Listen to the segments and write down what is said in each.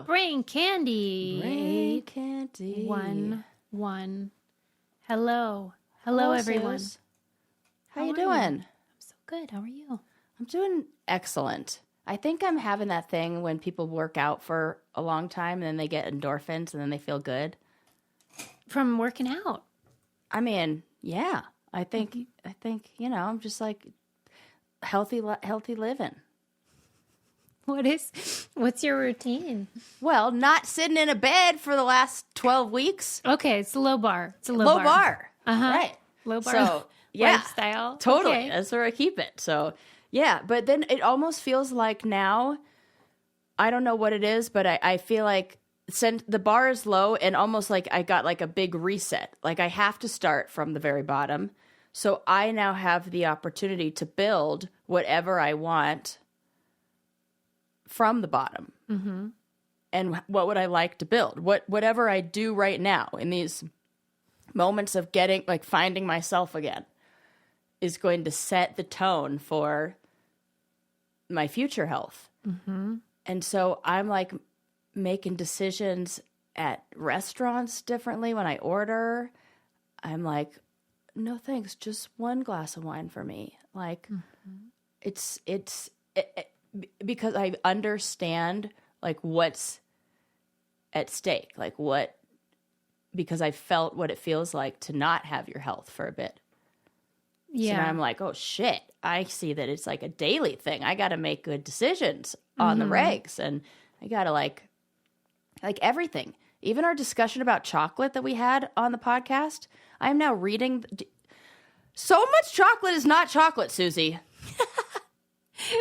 Brain Candy. Brain Candy. 1-1. Hello, everyone. Sus. How you doing? I'm so good. How are you? I'm doing excellent. I think I'm having that thing when people work out for a long time and then they get endorphins and then they feel good. From working out. I mean, yeah. I think I'm just like healthy living. What's your routine? Well, not sitting in a bed for the last 12 weeks. Okay, it's a low bar. It's a low bar. Uh-huh. Right. Low bar So, yeah. lifestyle. Totally. Okay. That's where I keep it. So, yeah. But then it almost feels like now, I don't know what it is, but I feel like since the bar is low and almost like I got like a big reset. Like I have to start from the very bottom. So I now have the opportunity to build whatever I want from the bottom. Mm-hmm. And what would I like to build? Whatever I do right now in these moments of finding myself again is going to set the tone for my future health. Mm-hmm. And so I'm like making decisions at restaurants differently when I order. I'm like, no thanks, just one glass of wine for me. Like, it's because I understand like what's at stake, because I felt what it feels like to not have your health for a bit. Yeah. So now I'm like, oh shit, I see that it's like a daily thing. I got to make good decisions on the regs, and I got to like everything. Even our discussion about chocolate that we had on the podcast, I'm now reading. So much chocolate is not chocolate, Susie.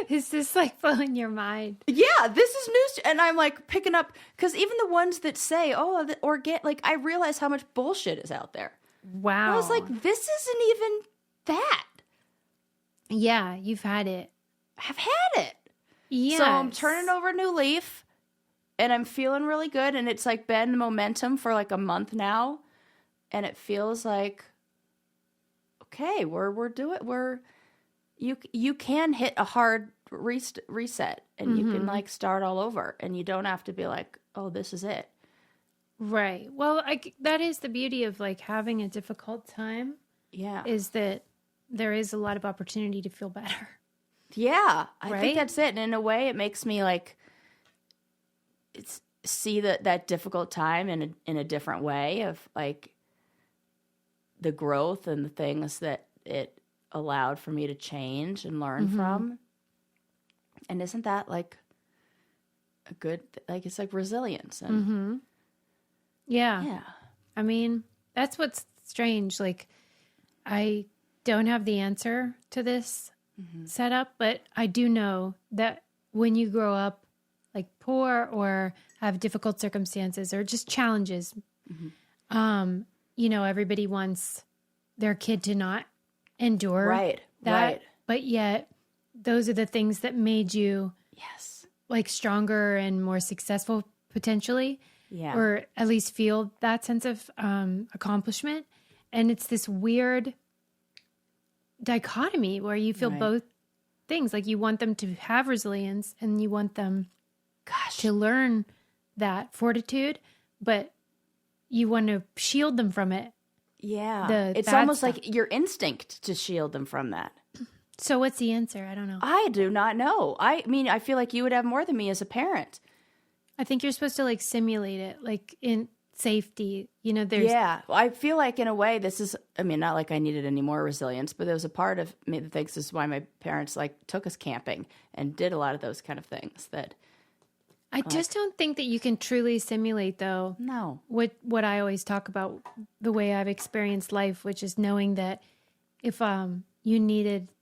Is this like blowing your mind? Yeah, this is news. And I'm like picking up, because even the ones that say, I realize how much bullshit is out there. Wow. I was like, this isn't even that. Yeah, you've had it. I've had it. Yeah. So I'm turning over a new leaf and I'm feeling really good. And it's like been momentum for like a month now. And it feels like, okay, you can hit a hard reset and you can like start all over and you don't have to be like, oh, this is it. Right. Well, that is the beauty of like having a difficult time. Yeah. Is that there is a lot of opportunity to feel better. Yeah. I Right? think that's it. And in a way it makes me like see that difficult time in a different way of like the growth and the things that it allowed for me to change and learn from. And isn't that like a good, like, it's like resilience. And Yeah. I mean, that's what's strange. Like, I don't have the answer to this setup, but I do know that when you grow up like poor or have difficult circumstances or just challenges, everybody wants their kid to not endure that. Right. But yet those are the things that made you like stronger and more successful potentially. Yeah. Or at least feel that sense of accomplishment. And it's this weird dichotomy where you feel both things. Like you want them to have resilience and you want them to learn that fortitude, but you want to shield them from it. Yeah. It's almost like your instinct to shield them from that. So what's the answer? I don't know. I do not know. I mean, I feel like you would have more than me as a parent. I think you're supposed to like simulate it, like in safety. There's... Yeah. I feel like in a way this is, I mean, not like I needed any more resilience, but there was a part of me that thinks this is why my parents like took us camping and did a lot of those kind of things that. I just don't think that you can truly simulate though. No. What I always talk about, the way I've experienced life, which is knowing that if you needed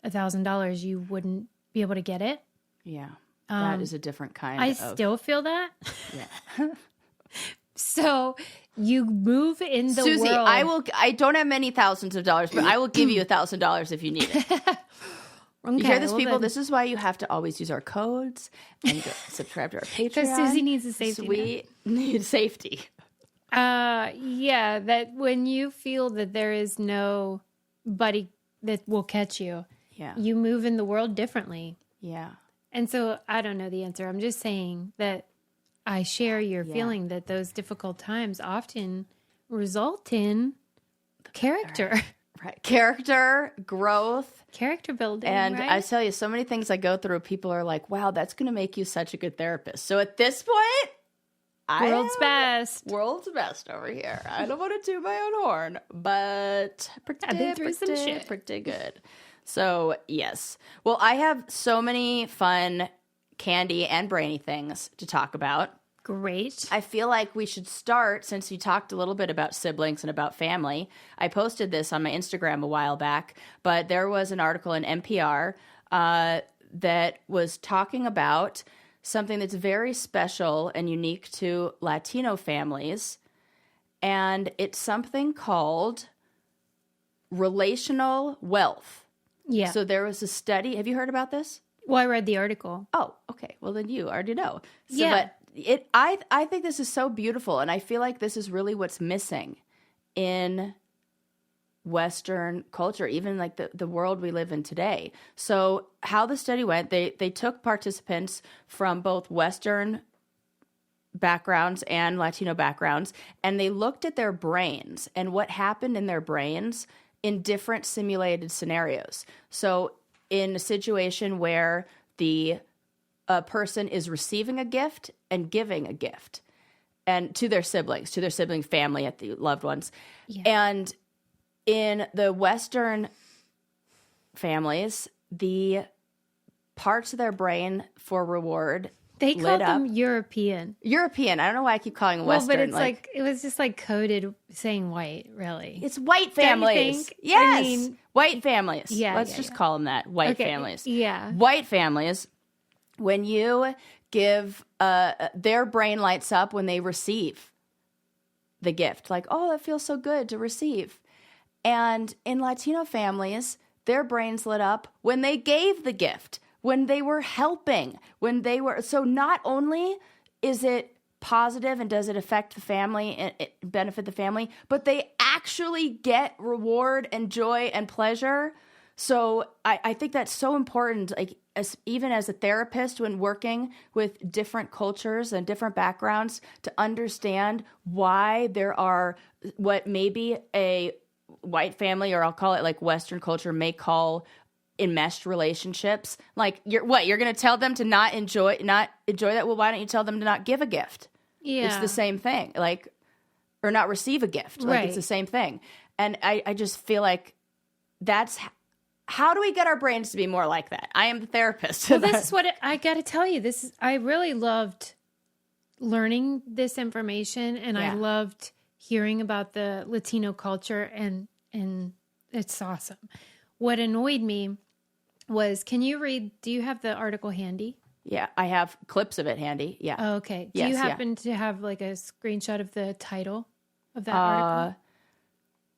$1,000, you wouldn't be able to get it. Yeah. That is a different kind I of... still feel that. Yeah. So you move in the Susie, world. I don't have many thousands of dollars, but I will give you $1,000 if you need it. Okay, You hear this, people? then. This is why you have to always use our codes and subscribe to our Patreon. Because Susie needs a safety net. We need safety. Yeah, that when you feel that there is nobody that will catch you, you move in the world differently. Yeah. And so I don't know the answer. I'm just saying that I share your feeling that those difficult times often result in character. Right. Character, growth. Character building, And right? I tell you, so many things I go through, people are like, wow, that's going to make you such a good therapist. So at this point, World's best. World's best over here. I don't want to toot my own horn, but I've been through some shit. Pretty good. So, yes. Well, I have so many fun candy and brainy things to talk about. Great. I feel like we should start, since we talked a little bit about siblings and about family. I posted this on my Instagram a while back, but there was an article in NPR that was talking about something that's very special and unique to Latino families, and it's something called relational wealth. Yeah. So there was a study. Have you heard about this? Well, I read the article. Oh, okay. Well, then you already know. So, Yeah. But I think this is so beautiful, and I feel like this is really what's missing in Western culture, even like the world we live in today. So how the study went, they took participants from both Western backgrounds and Latino backgrounds, and they looked at their brains and what happened in their brains in different simulated scenarios. So in a situation where a person is receiving a gift and giving a gift, and to their sibling family, at the loved ones. Yeah. And in the Western families, the parts of their brain for reward They call lit them up. European. European. I don't know why I keep calling them Well, Western. but it's like it was just like coded saying white, really. It's white Don't you families. think? Yes. I mean, white families. Yeah, Let's yeah, just yeah. call them that. White Okay, families. yeah. White families, when you give, their brain lights up when they receive the gift. Like, oh, that feels so good to receive. And in Latino families, their brains lit up when they gave the gift, when they were helping, so not only is it positive and does it affect the family and it benefit the family, but they actually get reward and joy and pleasure. So I think that's so important, like even as a therapist, when working with different cultures and different backgrounds, to understand why there are what maybe a white family, or I'll call it like Western culture, may call enmeshed relationships. Like, you're going to tell them to not enjoy that? Well, why don't you tell them to not give a gift? Yeah. It's the same thing. Like, or not receive a gift. Like, Right. It's the same thing. And I just feel like that's how do we get our brains to be more like that? I am the therapist. Well, this is what I got to tell you. I really loved learning this information, and I Yeah. loved hearing about the Latino culture, and it's awesome. What annoyed me was, do you have the article handy? Yeah, I have clips of it handy. Yeah. Oh, okay. Do Yes, you yeah. happen to have like a screenshot of the title of that article?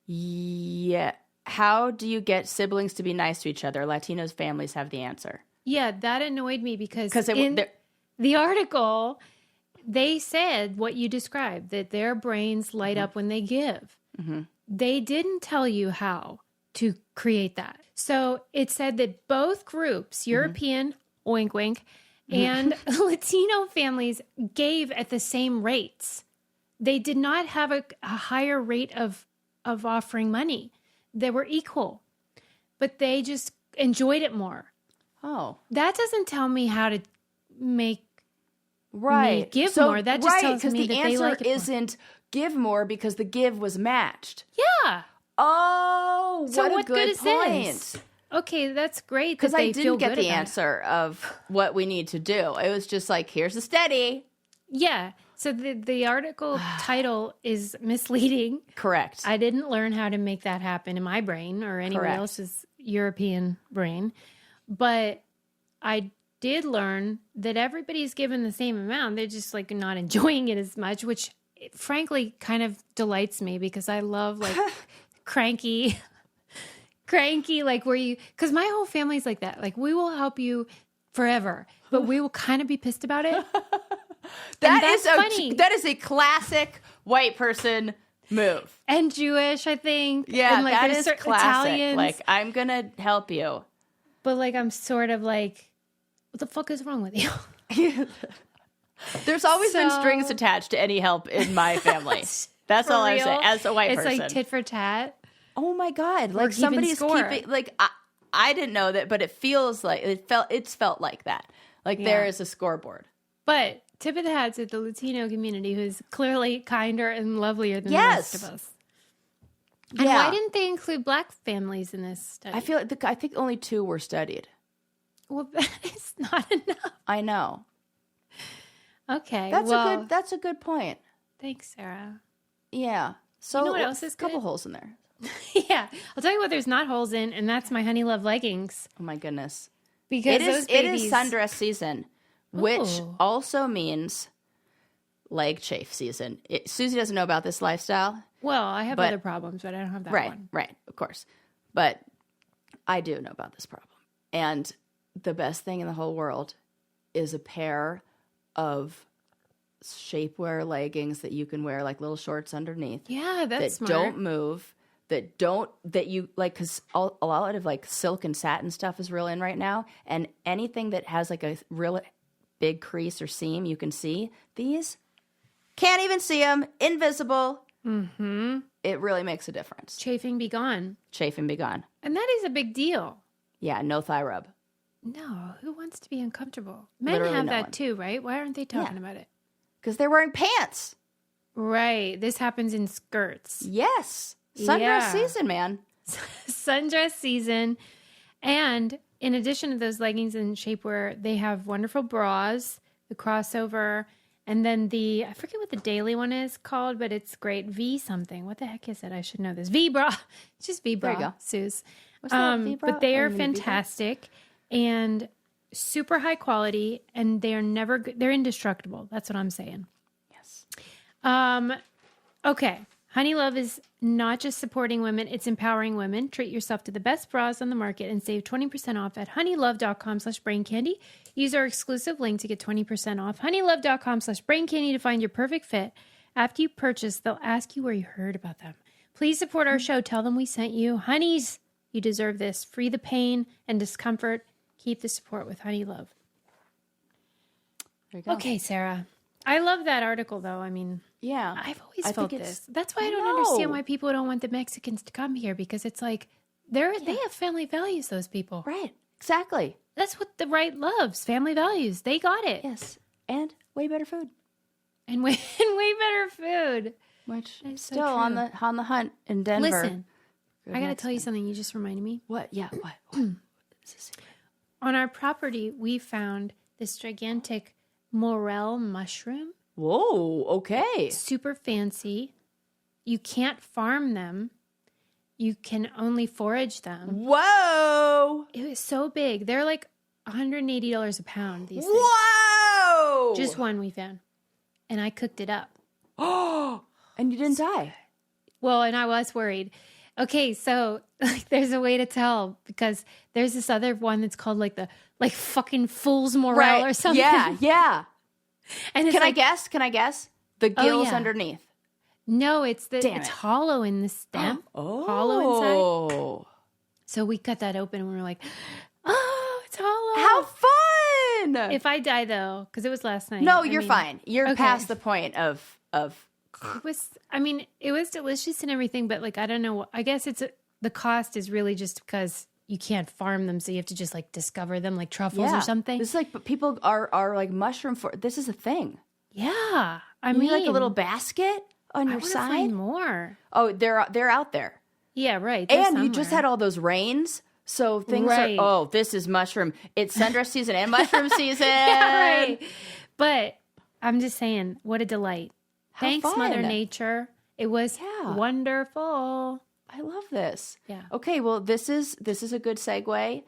Yeah. How do you get siblings to be nice to each other? Latinos families have the answer. Yeah, that annoyed me because they're- in the article, they said what you described, that their brains light up when they give. Mm-hmm. They didn't tell you how to create that. So it said that both groups, European, wink, wink, and Latino families gave at the same rates. They did not have a higher rate of offering money. They were equal, but they just enjoyed it more. Oh. That doesn't tell me how to make Right. me give more. That just tells me the that they like it more. isn't give more because the give was matched. Yeah. Oh, So what a what good good is point. this? Okay, that's great. Because I feel didn't get good the about it. answer of what we need to do. It was just like, here's a steady. Yeah. So the article title is misleading. Correct. I didn't learn how to make that happen in my brain or anyone Correct. else's European brain. But I did learn that everybody's given the same amount. They're just like not enjoying it as much, which frankly kind of delights me because I love like cranky, like because my whole family's like that. Like, we will help you forever, but we will kind of be pissed about it. That's funny. That is a classic white person move. And Jewish, I think. Yeah, and like, that there's is certain classic. Italians, Like, I'm going to help you. but like I'm sort of like, what the fuck is wrong with you? There's always been strings attached to any help in my family. That's all I'm saying. As a white person, it's like tit for tat. Oh my God! Like somebody's keeping. Like I didn't know that, but it feels like it's felt like that. Like there is a scoreboard. But tip of the hat to the Latino community, who's clearly kinder and lovelier than the rest of us. And why didn't they include Black families in this study? I think only 2 were studied. Well, that is not enough. I know. Okay, that's a good point. Thanks, Sarah. Yeah. So you know what else is a couple holes in there. Yeah, I'll tell you what. There's not holes in, and that's my Honey Love leggings. Oh my goodness! Because it is sundress season, which also means leg chafe season. Susie doesn't know about this lifestyle. Well, I have other problems, but I don't have that one. Right, of course. But I do know about this problem. And the best thing in the whole world is a pair of shapewear leggings that you can wear like little shorts underneath. Yeah, that's smart. Don't move, that you like, because a lot of like silk and satin stuff is real in right now. And anything that has like a real big crease or seam you can see, these can't even see them, invisible. Mm-hmm. It really makes a difference. Chafing be gone. Chafing be gone. And that is a big deal. Yeah, no thigh rub. No, who wants to be uncomfortable? Men Literally have no that one. too, right? Why aren't they talking about it? Because they're wearing pants. Right. This happens in skirts. Yes. Sundress season, man. Sundress season. And in addition to those leggings and shapewear, they have wonderful bras, the crossover, and then I forget what the daily one is called, but it's great. V something. What the heck is it? I should know this. V bra. It's just V bra, there you go. Suze. What's that, V bra? But they are fantastic and super high quality, and they're indestructible. That's what I'm saying. Yes. Okay. Honey Love is not just supporting women, it's empowering women. Treat yourself to the best bras on the market and save 20% off at honeylove.com/braincandy. Use our exclusive link to get 20% off. honeylove.com/braincandy to find your perfect fit. After you purchase, they'll ask you where you heard about them. Please support our show. Tell them we sent you. Honeys, you deserve this. Free the pain and discomfort. Keep the support with Honey Love. There you go. Okay, Sarah. I love that article, though. I mean, yeah, I've always felt this. That's why I don't understand why people don't want the Mexicans to come here, because it's like they have family values, those people. Right. Exactly. That's what the right loves, family values. They got it. Yes. And way better food. And way better food. Which That's still so on the hunt in Denver. Listen, I got to tell you something. You just reminded me. What? Yeah. What? On our property, we found this gigantic morel mushroom. Whoa, okay. Super fancy. You can't farm them. You can only forage them. Whoa. It was so big. They're like $180 a pound, these things. Whoa. Just one we found. And I cooked it up. Oh, and you didn't die. Well, and I was worried. Okay, so like, there's a way to tell, because there's this other one that's called like fucking fool's morel or something. Yeah. And it's Can I guess? The gills underneath. No, it's hollow in the stem. Hollow inside. So we cut that open and we were like, oh, it's hollow. How fun! If I die though, because it was last night. No, you're fine. You're past the point of. It was delicious and everything, but like I don't know. I guess the cost is really just because you can't farm them, so you have to just like discover them like truffles or something. This is like, but people are like mushroom for. This is a thing. Yeah, I mean, like a little basket on your side. Find more. Oh, they're out there. Yeah, right. And you just had all those rains, so things are. Oh, this is mushroom. It's sundress season and mushroom season. Yeah, right. But I'm just saying, what a delight. Thanks, fun. Mother Nature. It was wonderful. I love this. Yeah. Okay, well, this is a good segue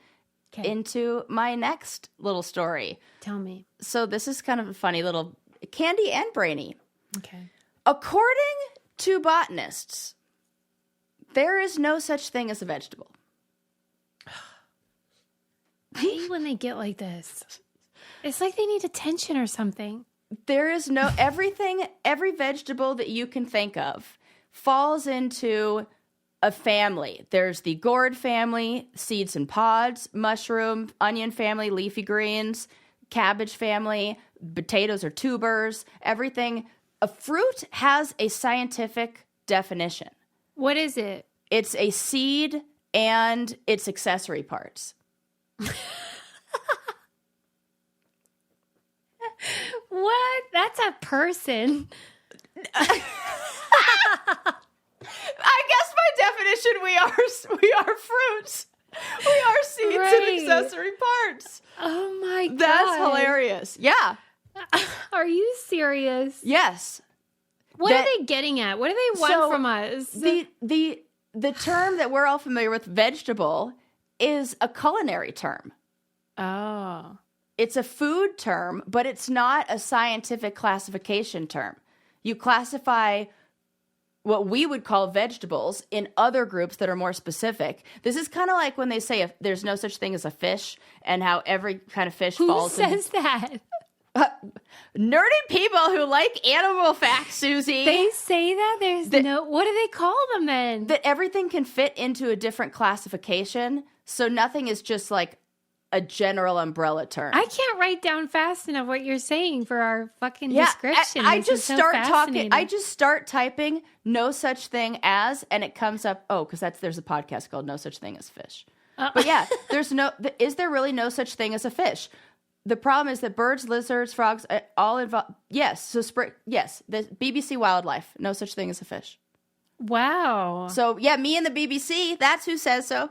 into my next little story. Tell me. So this is kind of a funny little candy and brainy. Okay. According to botanists, there is no such thing as a vegetable. I hate when they get like this. It's like they need attention or something. There is every vegetable that you can think of falls into a family. There's the gourd family, seeds and pods, mushroom, onion family, leafy greens, cabbage family. Potatoes are tubers. Everything. A fruit has a scientific definition. What is it? It's a seed and its accessory parts. What? That's a person. I guess by definition we are fruits. We are seeds and accessory parts. Oh my God. That's hilarious. Yeah. Are you serious? Yes. What are they getting at? What do they want from us? The term that we're all familiar with, vegetable, is a culinary term. Oh. It's a food term, but it's not a scientific classification term. You classify what we would call vegetables in other groups that are more specific. This is kind of like when they say there's no such thing as a fish, and how every kind of fish falls in. Who says that? Nerdy people who like animal facts, Susie. They say that? What do they call them then? That everything can fit into a different classification, so nothing is just like a general umbrella term. I can't write down fast enough what you're saying for our fucking description. I just start talking. I just start typing no such thing as, and it comes up. Oh, because there's a podcast called No Such Thing as Fish. But yeah, is there really no such thing as a fish? The problem is that birds, lizards, frogs, all involved. Yes. So yes, the BBC Wildlife, no such thing as a fish. Wow. So yeah, me and the BBC, that's who says so.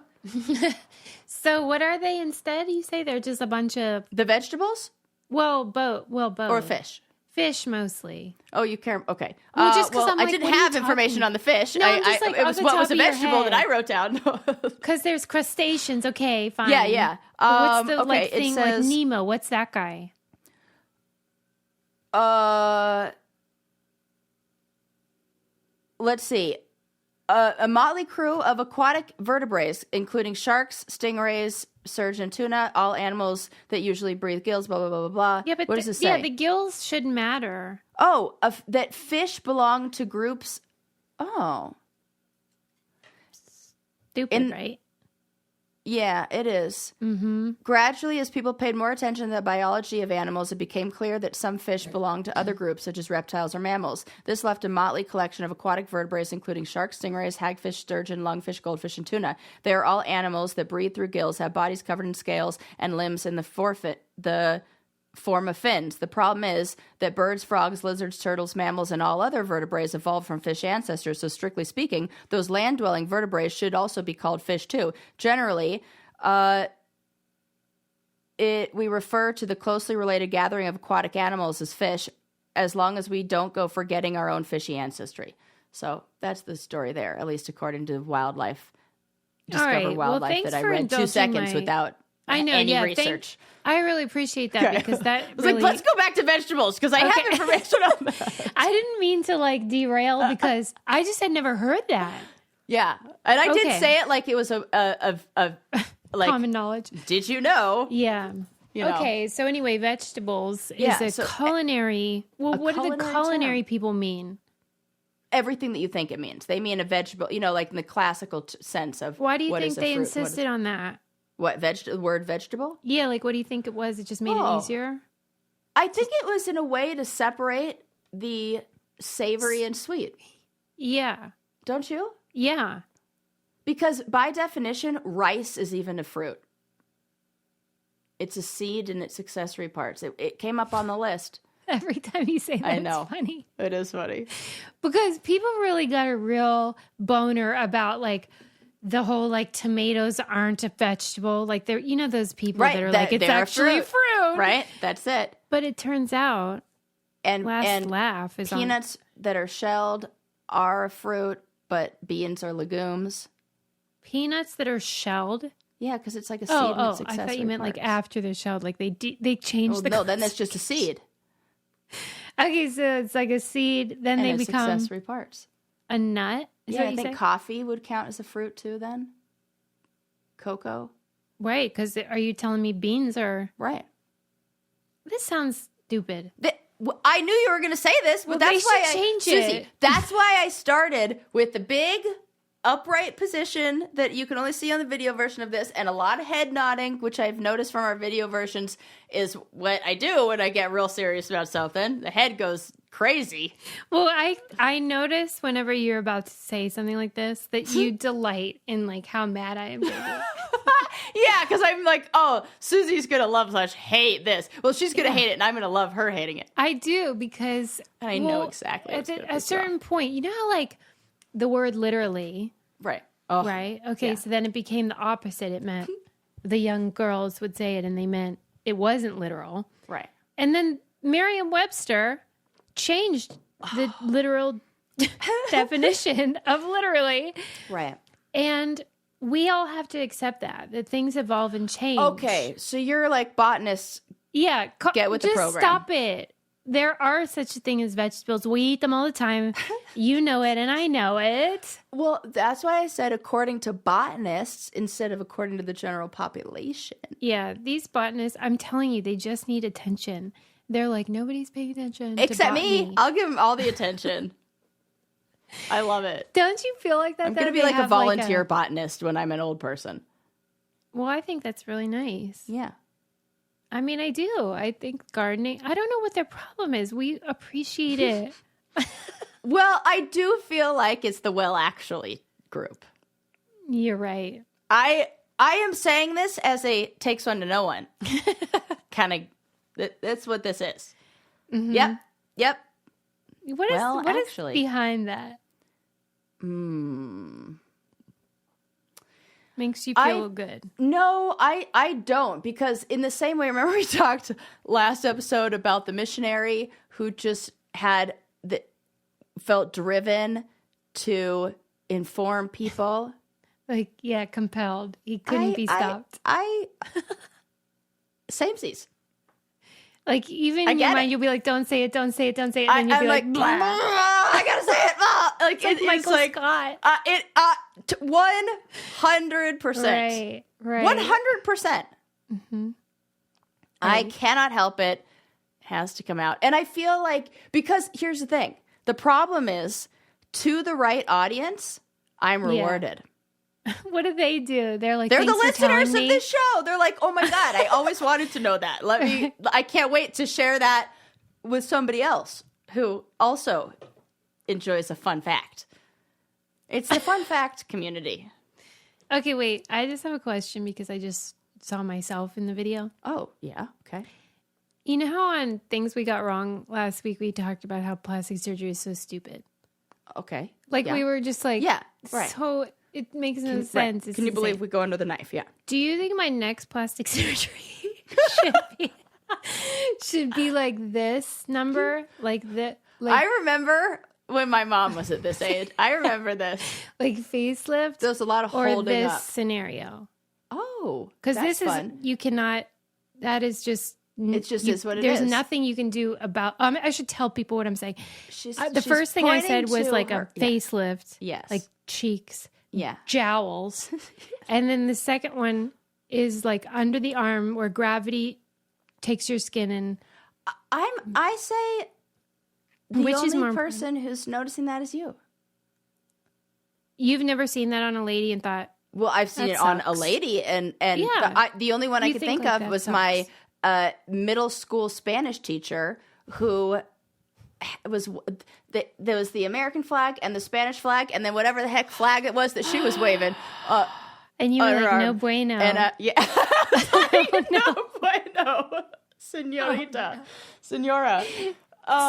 So what are they instead? You say they're just a bunch of the vegetables? Both. Or fish. Fish mostly. Oh, you care? Okay. Well, just because I didn't have information on the fish. No, I'm just like, it was what was a vegetable that I wrote down. Because there's crustaceans. Okay, fine. Yeah. What's the thing says, like Nemo? What's that guy? Let's see. A motley crew of aquatic vertebrates, including sharks, stingrays, sturgeon, and tuna, all animals that usually breathe gills, blah, blah, blah, blah, blah. Yeah, but what does it say? Yeah, the gills shouldn't matter. Oh, that fish belong to groups. Oh. Stupid, right? Yeah, it is. Mm-hmm. Gradually, as people paid more attention to the biology of animals, it became clear that some fish belonged to other groups, such as reptiles or mammals. This left a motley collection of aquatic vertebrates, including sharks, stingrays, hagfish, sturgeon, lungfish, goldfish, and tuna. They are all animals that breathe through gills, have bodies covered in scales, and limbs in the form of fins. The problem is that birds, frogs, lizards, turtles, mammals, and all other vertebrates evolved from fish ancestors, so strictly speaking, those land-dwelling vertebrates should also be called fish too. Generally, we refer to the closely related gathering of aquatic animals as fish, as long as we don't go forgetting our own fishy ancestry. So that's the story there, at least according to Wildlife. Discover Wildlife that I read 2 seconds without any research. I really appreciate that because that I was like, let's go back to vegetables because I have information on that. I didn't mean to derail because I just had never heard that. Yeah, and I did say it like it was a common knowledge. Did you know? Yeah. Okay, so anyway, vegetables is a culinary. Well, what do the culinary people mean? Everything that you think it means. They mean a vegetable, like in the classical sense of. Why do you think they insisted on that? What, word vegetable? Yeah, what do you think it was? It just made it easier? I think it was in a way to separate the savory and sweet. Yeah. Don't you? Yeah. Because by definition, rice is even a fruit. It's a seed and its accessory parts. It came up on the list. Every time you say that, I know. It's funny. It is funny. Because people really got a real boner about the whole tomatoes aren't a vegetable. They're those people that are it's actually fruit. Right? That's it. But it turns out and laugh is peanuts that are shelled are a fruit, but beans are legumes. Peanuts that are shelled? Yeah, because it's like a seed and its accessory I thought you meant parts. after they're shelled. They changed the no, then that's just a seed. Okay, so it's like a seed, then and they its become accessory parts. A nut? I think coffee would count as a fruit too then. Cocoa. Right, because are you telling me beans are... Right. This sounds stupid. I knew you were going to say this, but that's why change Susie, it. That's why I started with the big upright position that you can only see on the video version of this, and a lot of head nodding, which I've noticed from our video versions is what I do when I get real serious about something. The head goes crazy. Well, I notice whenever you're about to say something like this that you delight in like how mad I am. Yeah, because I'm like, oh, Susie's gonna love/hate this. Well, she's gonna hate it, and I'm gonna love her hating it. I do, because and I know exactly at a certain point. You know how like the word literally, right? Right. Okay. Yeah. So then it became the opposite. It meant the young girls would say it, and they meant it wasn't literal. Right. And then Merriam-Webster changed the literal definition of literally. Right. And we all have to accept that things evolve and change. Okay, so you're like botanists. Yeah, get with the program. Just stop it. There are such a thing as vegetables. We eat them all the time. You know it, and I know it. Well, that's why I said according to botanists instead of according to the general population. Yeah, these botanists, I'm telling you, they just need attention. They're like, nobody's paying attention. Except me. I'll give them all the attention. I love it. Don't you feel like that? I'm going to be like a volunteer botanist when I'm an old person. Well, I think that's really nice. Yeah. I mean, I do. I think gardening, I don't know what their problem is. We appreciate it. Well, I do feel like it's the well actually group. You're right. I am saying this as a takes one to know one. Kind of, that's what this is. Mm-hmm. Yep. What is behind that? Makes you feel good. No, I don't, because in the same way, remember we talked last episode about the missionary who just felt driven to inform people? Like, yeah, compelled. He couldn't be stopped. Samesies. Like, even in your mind, you'll be like, don't say it, don't say it, don't say it. And then you'll be like, blah. I gotta say it. Like, it's Michael Scott. 100%. Right. 100%. Mm-hmm. I cannot help it. It has to come out. And I feel like, because here's the thing. The problem is, to the right audience, I'm rewarded. What do they do? They're like, they're the listeners of this show. They're like, oh my God, I always wanted to know that. I can't wait to share that with somebody else who also enjoys a fun fact. It's the fun fact community. Okay, wait. I just have a question because I just saw myself in the video. Oh, yeah. Okay. You know how on Things We Got Wrong last week we talked about how plastic surgery is so stupid? Okay. Like we were just like, so it makes no sense. Right. Can you believe we go under the knife? Yeah. Do you think my next plastic surgery should be like this number? Like that? Like, I remember when my mom was at this age. I remember this. Like facelift? There's a lot of holding up. Or this up. Scenario. Oh, because this fun. Is, you cannot, that is just. It just is what it is. There's nothing you can do about. I should tell people what I'm saying. The first thing I said was like a facelift. Yes. Like cheeks. Yeah. Jowls. And then the second one is like under the arm where gravity takes your skin and. I say the which only is more person who's noticing that is you. You've never seen that on a lady and thought. Well, I've seen it on a lady, and the only one I could think of was my middle school Spanish teacher who was there was the American flag and the Spanish flag, and then whatever the heck flag it was that she was waving. And you were like, no bueno. And no bueno, señorita, senora.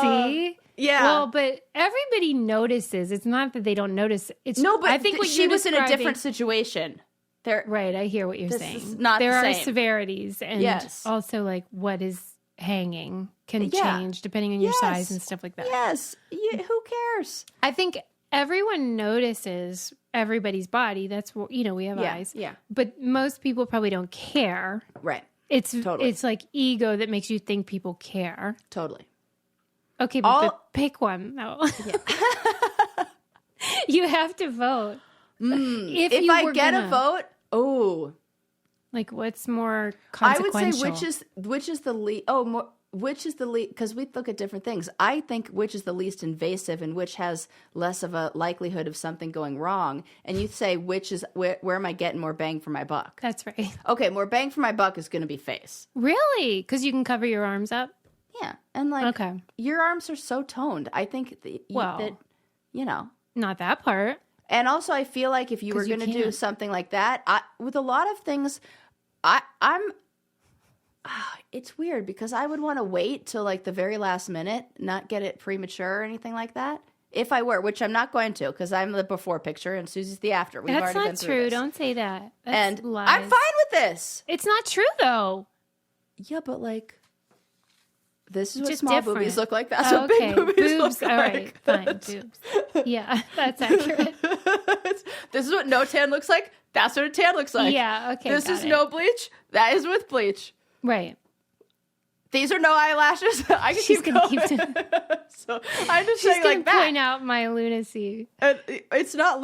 See? Yeah. Well, but everybody notices. It's not that they don't notice. It's no, but I think what she was in a different situation. Right, I hear what you're saying. Is not there the are same. Severities, and also like what is hanging can change depending on your size and stuff like that. Yes, who cares? I think everyone notices everybody's body. That's what we have eyes. Yeah, but most people probably don't care. Right. It's like ego that makes you think people care. Totally. Okay, but pick one though. Yeah. You have to vote. If I get a vote, like what's more consequential? I would say which is the least. Oh, more which is the least, because we look at different things. I think which is the least invasive and which has less of a likelihood of something going wrong. And you say, which is, where am I getting more bang for my buck? That's right. Okay, more bang for my buck is going to be face. Really? Because you can cover your arms up? Yeah. And like, okay. Your arms are so toned. I think that, you know. Not that part. And also, I feel like if you were going to do something like that, with a lot of things, it's weird because I would want to wait till like the very last minute, not get it premature or anything like that. If I were, which I'm not going to, because I'm the before picture and Susie's the after. That's not true. Don't say that. That's lies. I'm fine with this. It's not true though. Yeah, but like, this is what just small different. boobies look like. That's what big boobies look like. All right, fine, boobs. Yeah, that's accurate. This is what no tan looks like. That's what a tan looks like. Yeah, okay. This is no bleach. That is with bleach. Right. These are no eyelashes. I can keep going. So I'm just saying like that. Point out my lunacy. It's not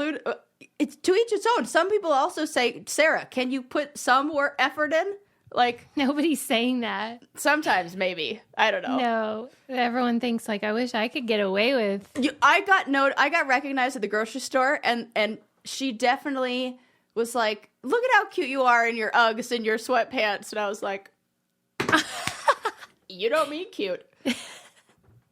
it's to each its own. Some people also say, Sarah, can you put some more effort in? Like, nobody's saying that. Sometimes, maybe. I don't know. No, everyone thinks like, I wish I could get away with. I got recognized at the grocery store, and she definitely was like, look at how cute you are in your Uggs and your sweatpants. And I was like, you don't mean cute.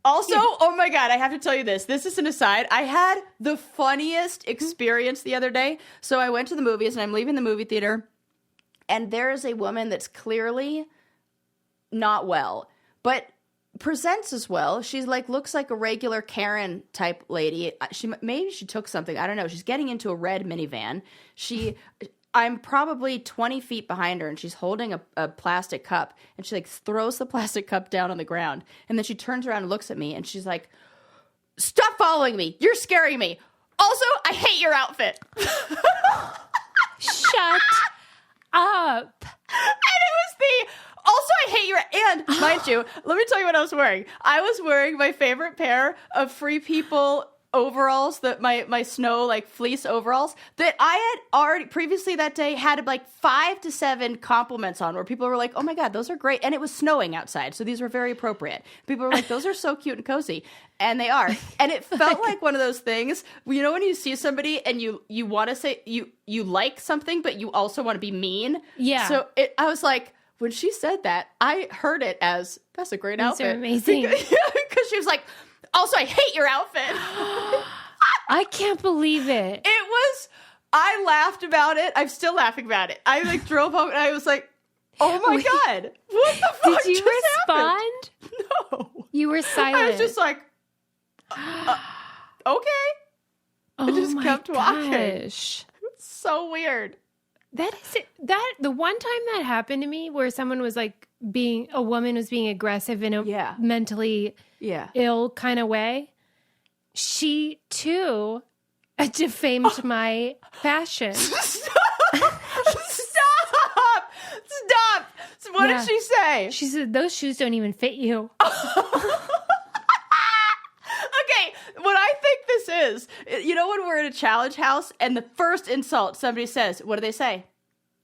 Also, oh my God, I have to tell you this. This is an aside. I had the funniest experience the other day. So I went to the movies, and I'm leaving the movie theater. And there is a woman that's clearly not well, but presents as well. She's like, looks like a regular Karen type lady. Maybe she took something. I don't know. She's getting into a red minivan. I'm probably 20 feet behind her, and she's holding a plastic cup, and she like throws the plastic cup down on the ground. And then she turns around and looks at me, and she's like, stop following me. You're scaring me. Also, I hate your outfit. Shut up. And it was also, I hate your, and mind you, let me tell you what I was wearing. I was wearing my favorite pair of Free People overalls, that my snow like fleece overalls that I had already previously that day had like 5 to 7 compliments on, where people were like, oh my God, those are great. And it was snowing outside, so these were very appropriate. People were like, those are so cute and cozy. And they are. And it felt like one of those things, you know, when you see somebody and you want to say you like something, but you also want to be mean. Yeah. So I was like, when she said that, I heard it as, that's a great outfit. These are amazing. Because she was like, also, I hate your outfit. I can't believe it. I laughed about it. I'm still laughing about it. I like drove home and I was like, oh my God, what the fuck did you respond? Happened? No. You were silent. I was just like, okay. I just kept walking. It's so weird. That is it. The one time that happened to me where someone was like a woman was being aggressive in a mentally ill kind of way. She too defamed my fashion. Stop! What did she say? She said, those shoes don't even fit you. Okay, what I think this is, you know, when we're in a challenge house and the first insult somebody says, what do they say?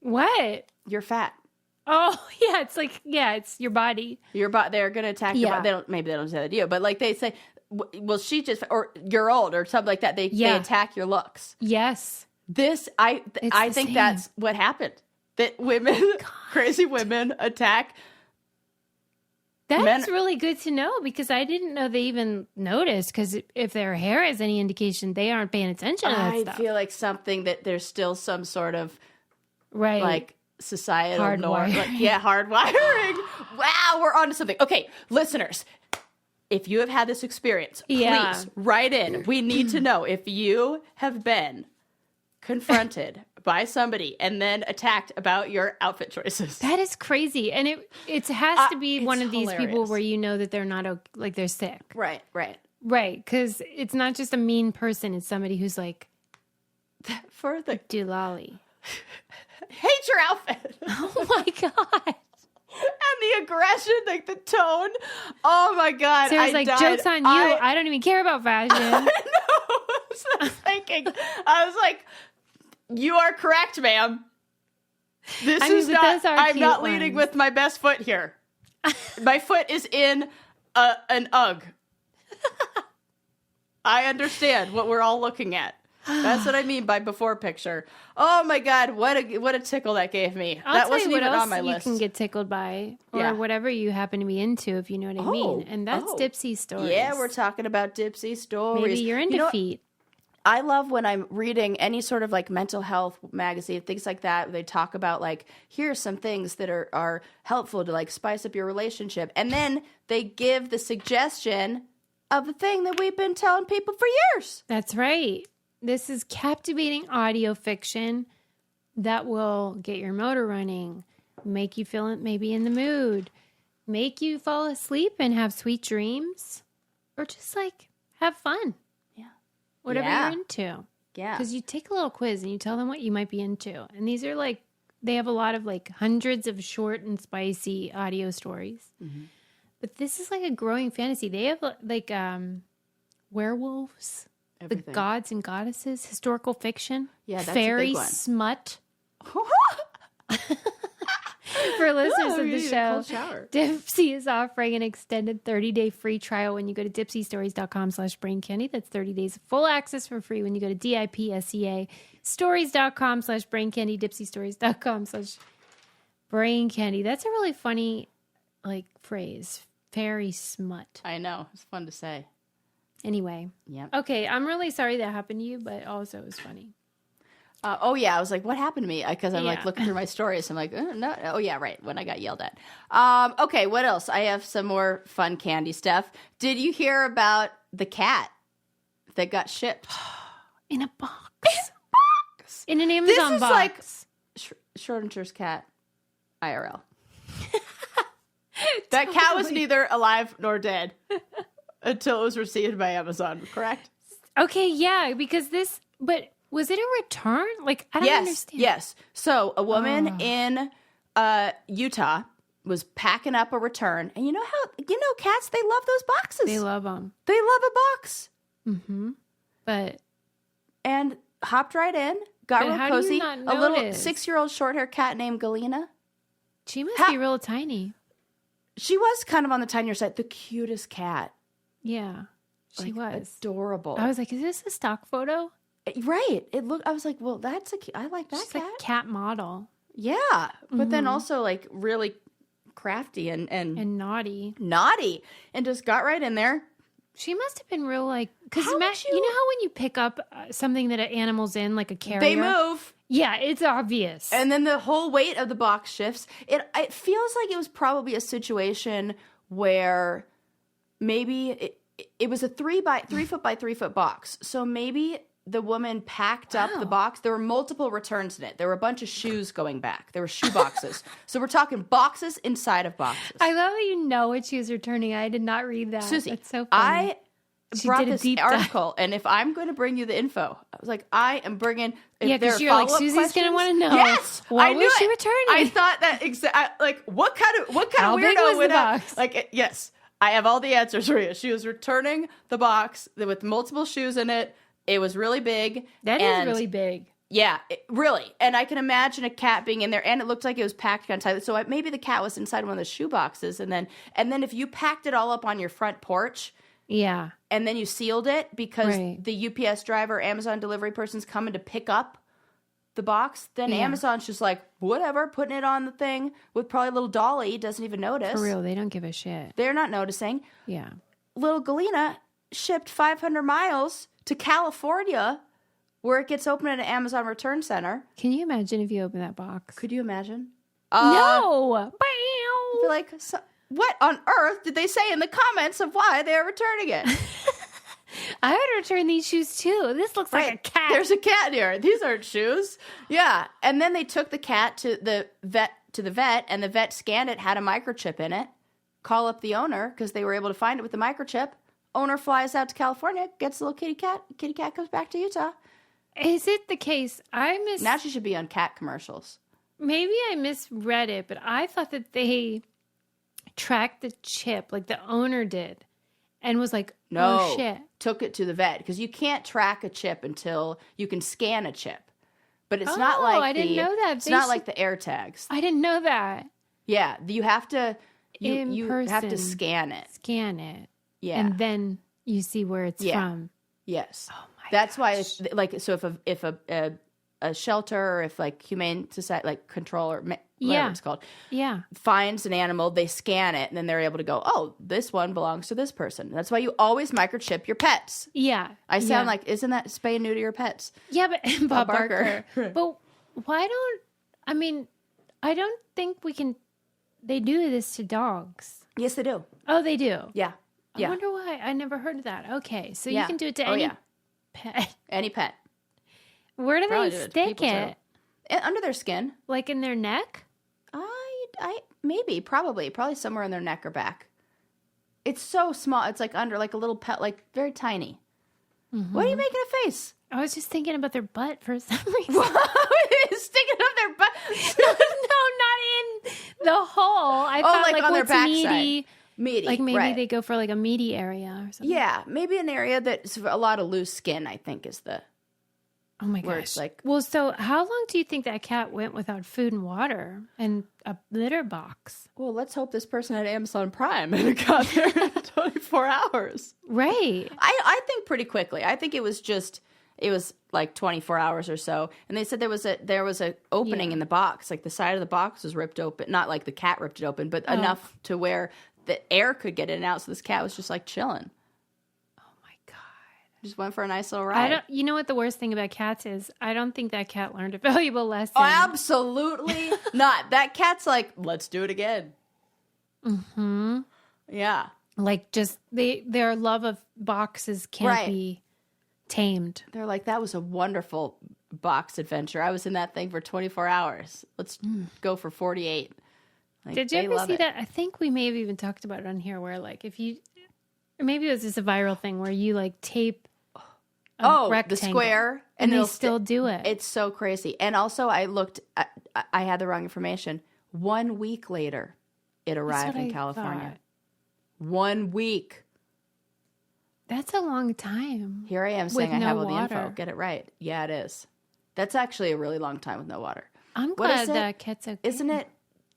What? You're fat. Oh, yeah, it's like, it's your body. They're going to attack your body. Maybe they don't say that to you, but like they say, well, she just, or you're old or something like that. They attack your looks. Yes. I think that's what happened. That women, crazy women attack That's men. really good to know, because I didn't know they even noticed, because if their hair is any indication, they aren't paying attention to that stuff. I feel like something that there's still some sort of like societal norm. Hardwiring. Wow, we're onto something. Okay, listeners, if you have had this experience, please write in. We need to know if you have been confronted by somebody and then attacked about your outfit choices. That is crazy. And it has to be one of these people where you know that they're not, like, they're sick. Right. Because it's not just a mean person. It's somebody who's like, for the doolally. Hate your outfit. Oh my God. And the aggression, like the tone. Oh my God. Sarah's like, joke's on you. I don't even care about fashion. I know. I was thinking. I was like, you are correct, ma'am. I'm not leading with my best foot here. My foot is in an UGG. I understand what we're all looking at. That's what I mean by before picture. Oh my God, what a tickle that gave me. That wasn't even on my list. You can get tickled by, or whatever you happen to be into, if you know what I mean. And that's Dipsy Stories. Yeah, we're talking about Dipsy Stories. Maybe you're into feet. I love when I'm reading any sort of like mental health magazine, things like that. They talk about like, here's some things that are helpful to like spice up your relationship. And then they give the suggestion of the thing that we've been telling people for years. That's right. This is captivating audio fiction that will get your motor running, make you feel maybe in the mood, make you fall asleep and have sweet dreams, or just like have fun. Yeah. Whatever you're into. Yeah. Because you take a little quiz and you tell them what you might be into. And these are like, they have a lot of like hundreds of short and spicy audio stories. Mm-hmm. But this is like a growing fantasy. They have like werewolves. Everything. The gods and goddesses, historical fiction, fairy smut. For listeners of the show, Dipsy is offering an extended 30-day free trial when you go to dipsystories.com/braincandy. That's 30 days of full access for free when you go to DIPSEA stories.com/braincandy, dipsystories.com/braincandy. That's a really funny like phrase, fairy smut. I know. It's fun to say. Anyway. Yeah. Okay, I'm really sorry that happened to you, but also it was funny. I was like, what happened to me? Because I'm like looking through my stories. I'm like, no. Oh, yeah, right. When I got yelled at. Okay, what else? I have some more fun candy stuff. Did you hear about the cat that got shipped? In a box. In an Amazon box. This is like Schrodinger's cat IRL. That cat was neither alive nor dead. Until it was received by Amazon, correct? Okay, yeah, because but was it a return? Like, I don't understand. Yes. So a woman in Utah was packing up a return. And cats, they love those boxes. They love them. They love a box. Mm-hmm. And hopped right in, got real cozy. A little 6-year-old short-haired cat named Galena. She must be real tiny. She was kind of on the tinier side. The cutest cat. Yeah, she was adorable. I was like, is this a stock photo? Right. I was like, well, I like that She's cat. Like cat model. Yeah. But then also like really crafty and naughty. Naughty. And just got right in there. She must have been real like, because you know how when you pick up something that an animal's in, like a carrier? They move. Yeah, it's obvious. And then the whole weight of the box shifts. It feels like it was probably a situation where maybe it was a 3 foot by 3 foot box. So maybe the woman packed up the box. There were multiple returns in it. There were a bunch of shoes going back. There were shoe boxes. So we're talking boxes inside of boxes. I love that you know what she was returning. I did not read that. Susie, that's so funny. I brought this article, and if I'm going to bring you the info, I was like, I am bringing. Because you're like, Susie's going to want to know. Yes, what was she returning? I thought that like what kind of How weirdo big was would the box? Like yes. I have all the answers for you. She was returning the box with multiple shoes in it. It was really big. That is really big. Yeah, really. And I can imagine a cat being in there, and it looked like it was packed kind of tightly. So maybe the cat was inside one of the shoe boxes, and then if you packed it all up on your front porch, and then you sealed it because the UPS driver, Amazon delivery person's coming to pick up the box, then Amazon's just like, whatever, putting it on the thing with probably a little dolly, doesn't even notice. For real, they don't give a shit. They're not noticing. Yeah. Little Galena shipped 500 miles to California where it gets opened at an Amazon return center. Can you imagine if you open that box? Could you imagine? No! I'd be like, what on earth did they say in the comments of why they're returning it? I would return these shoes too. This looks like a cat. There's a cat here. These aren't shoes. Yeah. And then they took the cat to the vet, and the vet scanned it, had a microchip in it. Call up the owner because they were able to find it with the microchip. Owner flies out to California, gets the little kitty cat. Kitty cat comes back to Utah. Is it the case? Now she should be on cat commercials. Maybe I misread it, but I thought that they tracked the chip, like the owner did. And was like, oh, shit. Took it to the vet. Because you can't track a chip until you can scan a chip. But it's not like I didn't know that. It's not like the AirTags. I didn't know that. Yeah. You have to You have to scan it. Scan it. Yeah. And then you see where it's from. Yes. Oh my That's gosh. why, like, so if a shelter or if like humane society, like control or whatever it's called, finds an animal, they scan it and then they're able to go, oh, this one belongs to this person. That's why you always microchip your pets. Yeah. I sound like, isn't that spay and neuter your pets? Yeah, but Bob Barker. Right. But why I don't think we can, they do this to dogs. Yes, they do. Oh, they do? Yeah. I wonder why. I never heard of that. Okay, so you can do it to any pet. Any pet. Where do Probably they do it to stick people, it? too. Under their skin. Like in their neck? Probably somewhere in their neck or back. It's so small. It's like under, like a little pet, like very tiny. Mm-hmm. What are you making a face? I was just thinking about their butt for some reason. Sticking up their butt? no, not in the hole. I thought like on their backside. Meaty. Like maybe right. they go for like a meaty area or something. Yeah, maybe an area that's a lot of loose skin, I think, is the... Oh my where gosh. it's like... Well, so how long do you think that cat went without food and water and a litter box? Well, let's hope this person had Amazon Prime and it got there in 24 hours. Right. I think pretty quickly. I think it was like 24 hours or so. And they said there was a opening in the box. Like the side of the box was ripped open. Not like the cat ripped it open, but enough to where the air could get in and out. So this cat was just like chilling. Oh my God. Just went for a nice little ride. You know what the worst thing about cats is? I don't think that cat learned a valuable lesson. Oh, absolutely not. That cat's like, let's do it again. Mm-hmm. Yeah. Like just their love of boxes can't be tamed. They're like, that was a wonderful box adventure. I was in that thing for 24 hours. Let's go for 48. Like, did you ever see that? I think we may have even talked about it on here where like if you, or maybe it was just a viral thing where you like tape rectangle, the square. And they still do it. It's so crazy. And also I had the wrong information. 1 week later, it arrived in California. 1 week. That's a long time. Here I am saying I have all the info. Get it right. Yeah, it is. That's actually a really long time with no water. I'm glad that cat's okay. Isn't it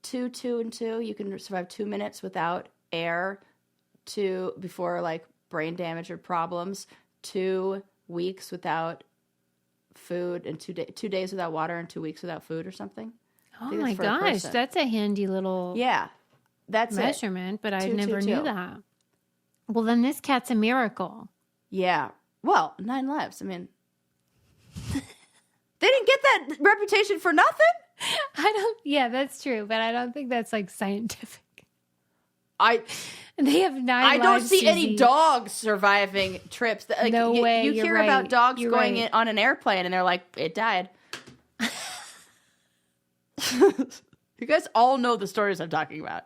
2, 2, and 2? You can survive 2 minutes without air, before like brain damage or problems, 2 weeks without food, and 2 days without water, and 2 weeks without food or something. Oh my gosh, that's a handy little that's measurement, but I never knew that. Well, then this cat's a miracle. Yeah. Well, 9 lives. I mean, they didn't get that reputation for nothing. Yeah, that's true, but I don't think that's like scientific. They have 9 I lives, don't see Susie. any dogs surviving trips. Like, no way. You hear about dogs going in on an airplane and they're like, it died. You guys all know the stories I'm talking about.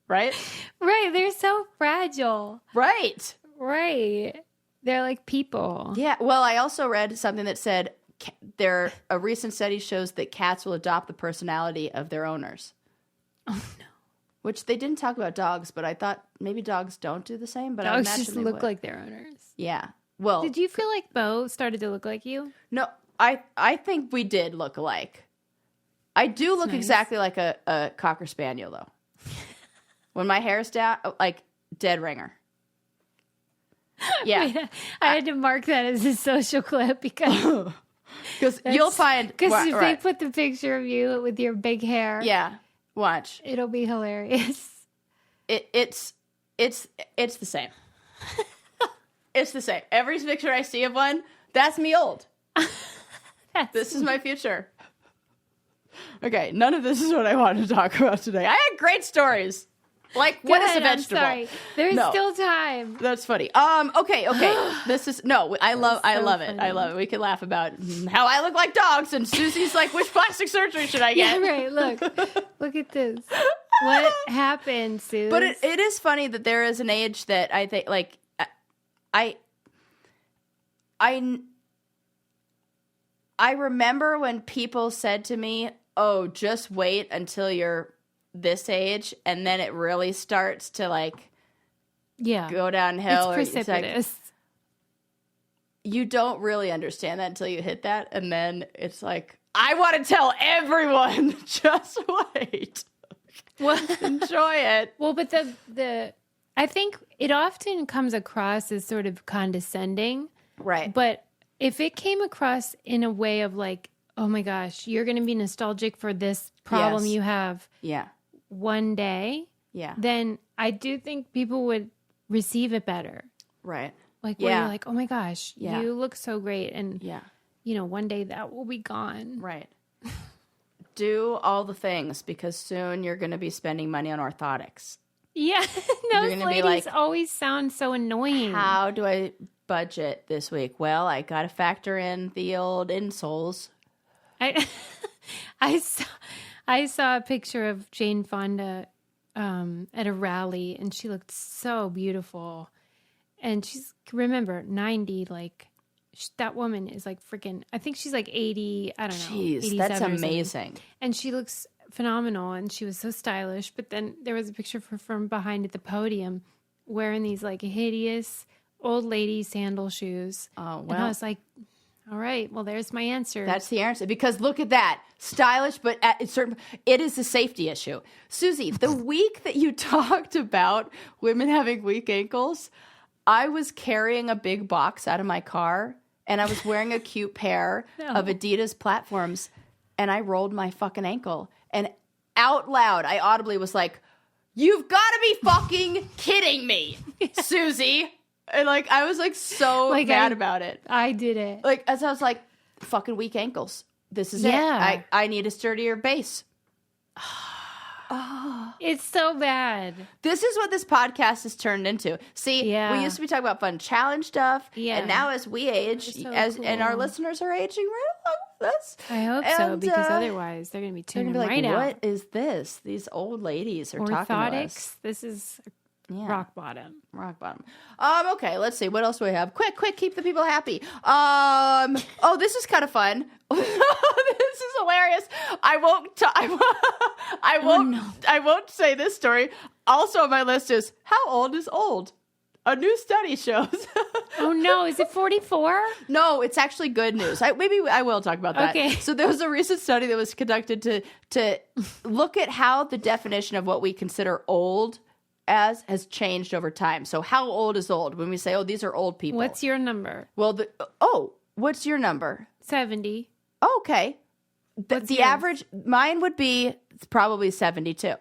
Right? Right. They're so fragile. Right. Right. They're like people. Yeah. Well, I also read something that said a recent study shows that cats will adopt the personality of their owners. Oh, no. Which they didn't talk about dogs, but I thought maybe dogs don't do the same. But dogs I just look like their owners. Yeah. Well, did you feel like Bo started to look like you? No, I think we did look alike. I do look exactly like a Cocker Spaniel, though. When my hair's down, like dead ringer. Yeah. Wait, I had to mark that as a social clip because you'll find... Because if they put the picture of you with your big hair... Yeah, watch. It'll be hilarious. It's the same. It's the same. Every picture I see of one, that's me old. This is my future. Okay, none of this is what I wanted to talk about today. I had great stories. Like, what is a vegetable? I'm sorry. There's still time. That's funny. Okay. This is I love it. I love it. We can laugh about how I look like dogs, and Susie's like, which plastic surgery should I get? Yeah, right. Look at this. What happened, Susie? But it is funny that there is an age that I think, like, I remember when people said to me, "Oh, just wait until you're this age," and then it really starts to like go downhill. It's precipitous. It's like, you don't really understand that until you hit that, and then it's like, I want to tell everyone, just wait. Well, enjoy it. Well, but I think it often comes across as sort of condescending. Right. But if it came across in a way of like, oh my gosh, you're going to be nostalgic for this problem you have one day, then I do think people would receive it better. Right. Like, where you're like, oh my gosh, you look so great. And, you know, one day that will be gone. Right. Do all the things because soon you're going to be spending money on orthotics. Yeah. Those ladies always sound so annoying. How do I budget this week? Well, I got to factor in the old insoles. I saw a picture of Jane Fonda at a rally, and she looked so beautiful. And she's, remember, 90, like, that woman is like freaking, I think she's like 80, I don't know. Jeez, that's amazing. And she looks phenomenal, and she was so stylish. But then there was a picture of her from behind at the podium wearing these like hideous old lady sandal shoes. Oh, well. And I was like, all right, well, there's my answer. That's the answer. Because look at that. Stylish, but it is a safety issue. Susie, the week that you talked about women having weak ankles, I was carrying a big box out of my car, and I was wearing a cute pair of Adidas platforms, and I rolled my fucking ankle. And out loud, I audibly was like, you've got to be fucking kidding me, Susie. And like, I was like so like mad about it. I did it. Like, as I was like, fucking weak ankles. This is it. I need a sturdier base. It's so bad. This is what this podcast has turned into. See, we used to be talking about fun challenge stuff, and now as we age, and our listeners are aging right along with us. I hope so, because otherwise they're going to be tuning right out. What is this? These old ladies are talking to us. This is rock bottom. Rock bottom. Okay, let's see. What else do we have? Quick, keep the people happy. Oh, this is kind of fun. This is hilarious. I won't say this story. Also on my list is how old is old? A new study shows. Oh no, is it 44? No, it's actually good news. Maybe I will talk about that. Okay. So there was a recent study that was conducted to look at how the definition of what we consider old has changed over time. So how old is old? When we say, oh, these are old people. What's your number? Well, what's your number? 70. Oh, okay. The average, mine would be probably 72.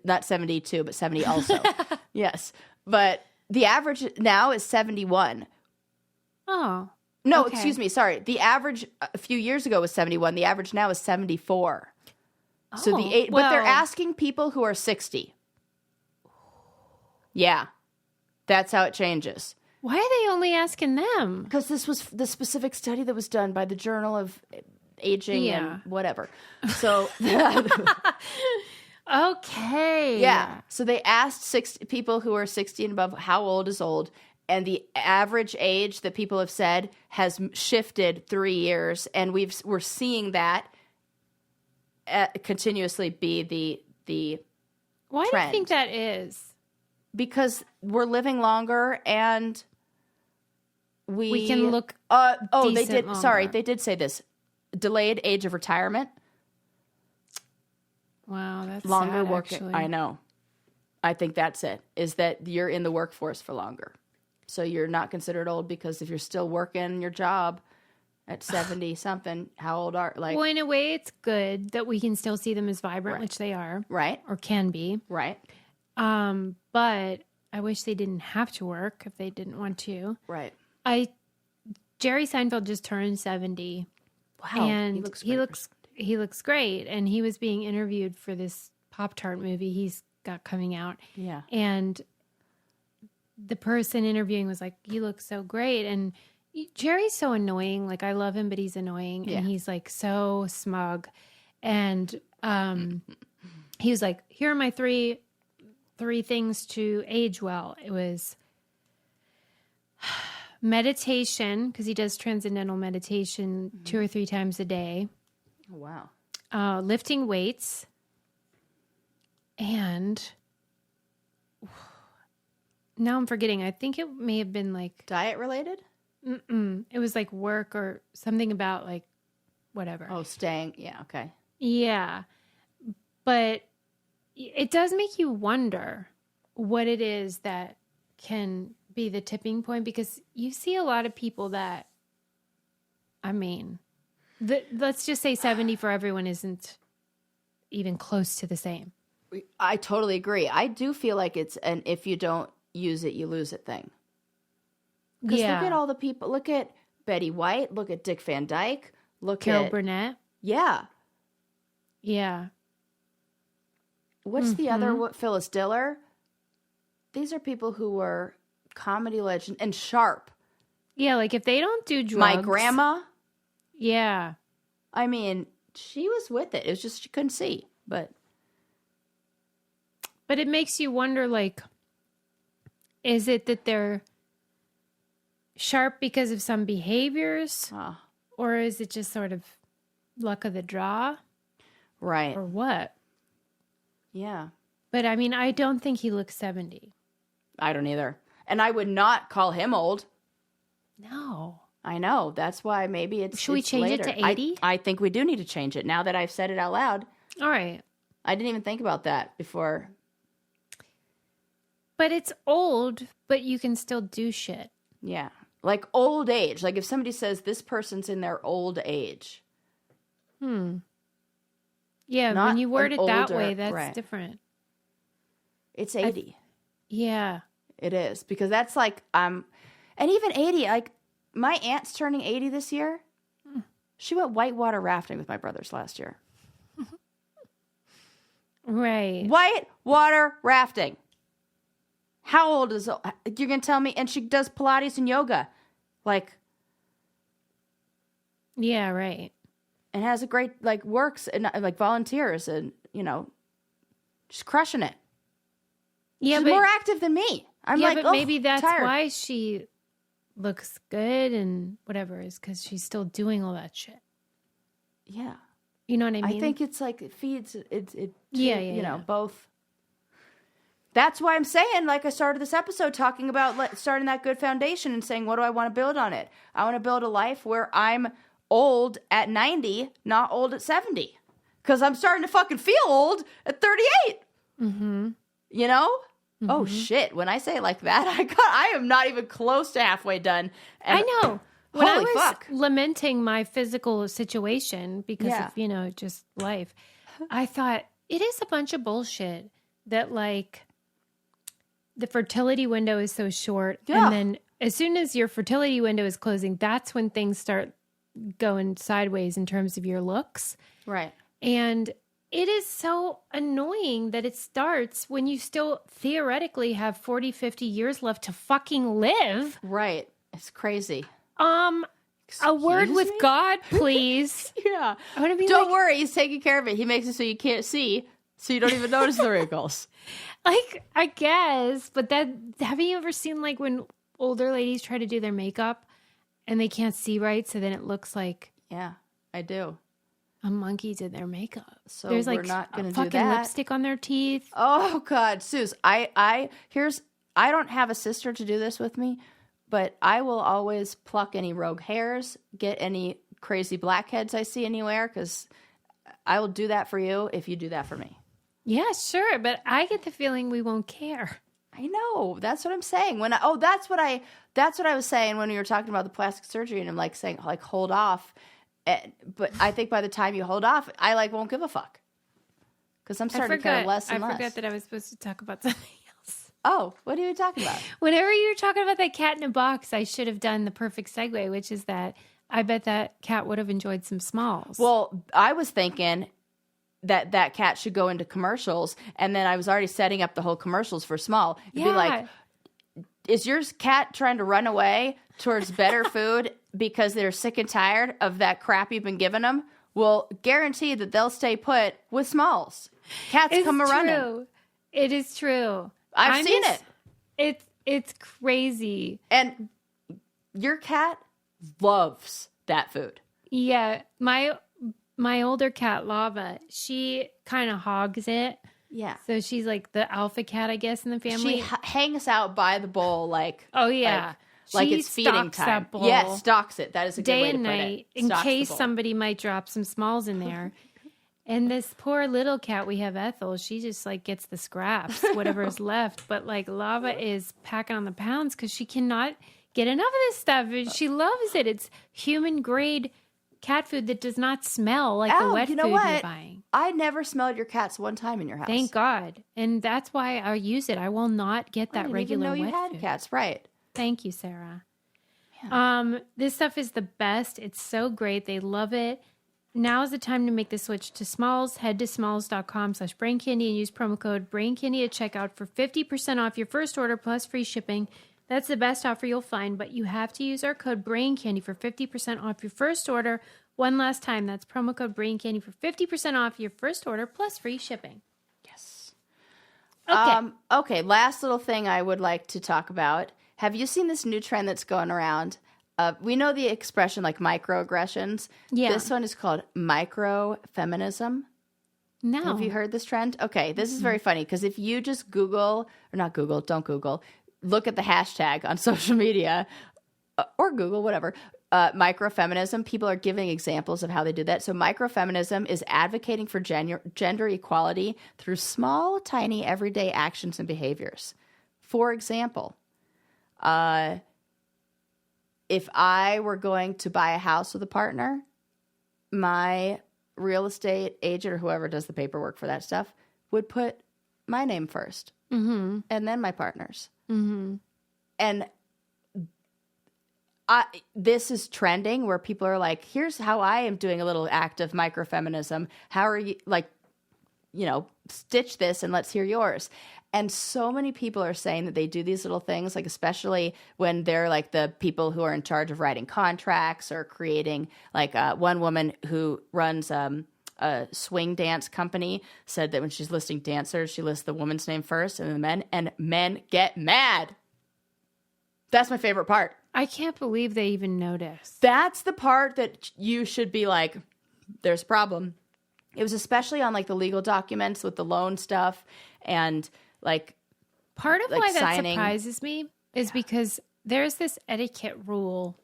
Not 72, but 70 also. Yes. But the average now is 71. Oh. No, okay. Excuse me. Sorry. The average a few years ago was 71. The average now is 74. Oh, so but they're asking people who are 60. Yeah, that's how it changes. Why are they only asking them? Because this was the specific study that was done by the Journal of Aging and whatever. So, okay. Yeah. So they asked people who are 60 and above, how old is old? And the average age that people have said has shifted 3 years. And we're seeing that continuously be the Why trend. do you think that is? Because we're living longer and we can look they did longer. Sorry, they did say this. Delayed age of retirement. Wow, that's longer sad, work. actually. I know. I think that's it. Is that you're in the workforce for longer. So you're not considered old because if you're still working your job at 70 something, how old are Well, in a way it's good that we can still see them as vibrant, which they are. Right. Or can be. Right. But I wish they didn't have to work if they didn't want to. Right. Jerry Seinfeld just turned 70. Wow. And he looks great. And he was being interviewed for this Pop-Tart movie he's got coming out. Yeah. And the person interviewing was like, you look so great. And Jerry's so annoying. Like, I love him, but he's annoying. And he's like so smug. And he was like, here are my three things to age well. It was meditation, because he does transcendental meditation 2 or 3 times a day. Oh, wow. Lifting weights. And now I'm forgetting. I think it may have been like... Diet related? It was like work or something about like whatever. Oh, staying. Yeah, okay. Yeah. But it does make you wonder what it is that can be the tipping point, because you see a lot of people that, I mean, let's just say 70 for everyone isn't even close to the same. I totally agree. I do feel like it's an if you don't use it, you lose it thing. Because look at all the people. Look at Betty White. Look at Dick Van Dyke. Look Carol at Burnett. Yeah. Yeah. What's the other? Phyllis Diller. These are people who were comedy legend and sharp. Yeah, like if they don't do drugs. My grandma. Yeah. I mean, she was with it. It was just she couldn't see. But it makes you wonder, like, is it that they're sharp because of some behaviors? Or is it just sort of luck of the draw? Right. Or what? Yeah. But I mean, I don't think he looks 70. I don't either. And I would not call him old. No. I know. That's why maybe it's Should we change later. it to 80? I think we do need to change it now that I've said it out loud. All right. I didn't even think about that before. But it's old, but you can still do shit. Yeah. Like old age. Like if somebody says this person's in their old age. Yeah, Not when you word it that older, way, that's right. different. It's 80. Yeah. It is. Because that's like, and even 80, like my aunt's turning 80 this year. She went whitewater rafting with my brothers last year. Right. Whitewater rafting. How old is it? You're going to tell me? And she does Pilates and yoga. Like. Yeah, right. And has a great, like, works and, like, volunteers and, you know, just crushing it. Yeah, She's more active than me. I'm like, but maybe that's tired. why she looks good and whatever, is because she's still doing all that shit. Yeah. You know what I mean? I think it's like, it feeds, yeah, both. That's why I'm saying, like I started this episode talking about starting that good foundation and saying, what do I want to build on it? I want to build a life where I'm old at 90, not old at 70. Because I'm starting to fucking feel old at 38. Mm-hmm. You know? Mm-hmm. Oh, shit. When I say it like that, I am not even close to halfway done. And, I know. When I was fuck. lamenting my physical situation because of, you know, just life, I thought it is a bunch of bullshit that, like, the fertility window is so short. Yeah. And then as soon as your fertility window is closing, that's when things start going sideways in terms of your looks. Right. And it is so annoying that it starts when you still theoretically have 40, 50 years left to fucking live. Right. It's crazy. A word with me? God, please. Yeah. I want to be Don't like, worry. He's taking care of it. He makes it so you can't see, so you don't even notice the wrinkles. like, I guess, but haven't you ever seen like when older ladies try to do their makeup and they can't see right, so then it looks like Yeah, I do. a monkey did their makeup. So there's like we're not going to do fucking that. lipstick on their teeth. Oh God, Suze, I don't have a sister to do this with me, but I will always pluck any rogue hairs, get any crazy blackheads I see anywhere, because I will do that for you if you do that for me. Yeah, sure, but I get the feeling we won't care. I know. That's what I'm saying. That's what I was saying when we were talking about the plastic surgery, and I'm like saying, like, hold off. But I think by the time you hold off, I like won't give a fuck. Because I'm starting to care less and less. I forgot that I was supposed to talk about something else. Oh, what are you talking about? Whenever you were talking about that cat in a box, I should have done the perfect segue, which is that I bet that cat would have enjoyed some smalls. Well, I was thinking that cat should go into commercials, and then I was already setting up the whole commercials for small. It'd be like, is your cat trying to run away towards better food because they're sick and tired of that crap you've been giving them? Well, guarantee that they'll stay put with smalls. Cats come running. It is true. I've seen it. It's crazy. And your cat loves that food. Yeah, my older cat, Lava, she kind of hogs it. Yeah. So she's like the alpha cat, I guess, in the family. She hangs out by the bowl like... Oh, yeah. Like it's feeding time. That bowl Yes, stalks it. That is a good way to put it. Day and night, in case somebody might drop some smalls in there. And this poor little cat we have, Ethel, she just like gets the scraps, whatever's left. But like Lava is packing on the pounds because she cannot get enough of this stuff. She loves it. It's human grade cat food that does not smell like the wet food you're buying. I never smelled your cats one time in your house. Thank God. And that's why I use it. I will not get that regular wet food. I didn't even know you had cats. Right. Thank you, Sarah. Yeah. This stuff is the best. It's so great. They love it. Now is the time to make the switch to Smalls. Head to smalls.com/braincandy and use promo code braincandy at checkout for 50% off your first order plus free shipping. That's the best offer you'll find, but you have to use our code braincandy for 50% off your first order. One last time, that's promo code braincandy for 50% off your first order plus free shipping. Yes. Okay. Okay, last little thing I would like to talk about. Have you seen this new trend that's going around? We know the expression like microaggressions. Yeah. This one is called microfeminism. No. Have you heard this trend? Okay, this is very funny because if you just Google, or not Google, don't Google, look at the hashtag on social media or Google, whatever, microfeminism, people are giving examples of how they do that. So microfeminism is advocating for gender equality through small, tiny, everyday actions and behaviors. For example, if I were going to buy a house with a partner, my real estate agent or whoever does the paperwork for that stuff would put my name first and then my partner's. Mm-hmm. And this is trending where people are like, here's how I am doing a little act of microfeminism. How are you, like, stitch this and let's hear yours. And so many people are saying that they do these little things, like especially when they're like the people who are in charge of writing contracts or creating, like one woman who runs a swing dance company said that when she's listing dancers, she lists the woman's name first and then the men, and men get mad. That's my favorite part. I can't believe they even noticed. That's the part that you should be like, there's a problem. It was especially on like the legal documents with the loan stuff and like part of like why signing. That surprises me is because there's this etiquette rule,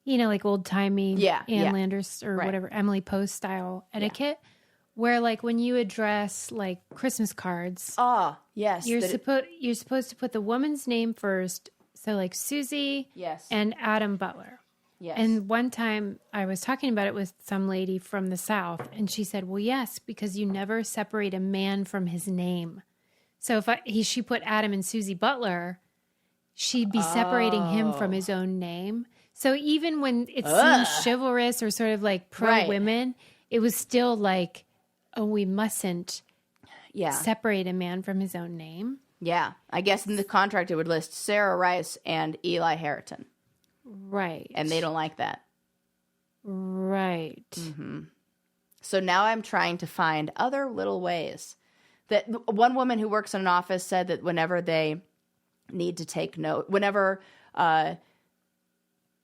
like old timey Ann Landers or whatever, Emily Post style etiquette, where like when you address like Christmas cards, yes, you're supposed to put the woman's name first. So like Susie and Adam Butler. Yes. And one time I was talking about it with some lady from the South, and she said, well, yes, because you never separate a man from his name. So if she put Adam and Susie Butler, she'd be separating him from his own name. So even when it seems chivalrous or sort of like pro-women, it was still like, oh, we mustn't separate a man from his own name. Yeah. I guess in the contract it would list Sarah Rice and Eli Harrington. Right. And they don't like that. Right. Mm-hmm. So now I'm trying to find other little ways. That one woman who works in an office said that whenever they need to take note, whenever a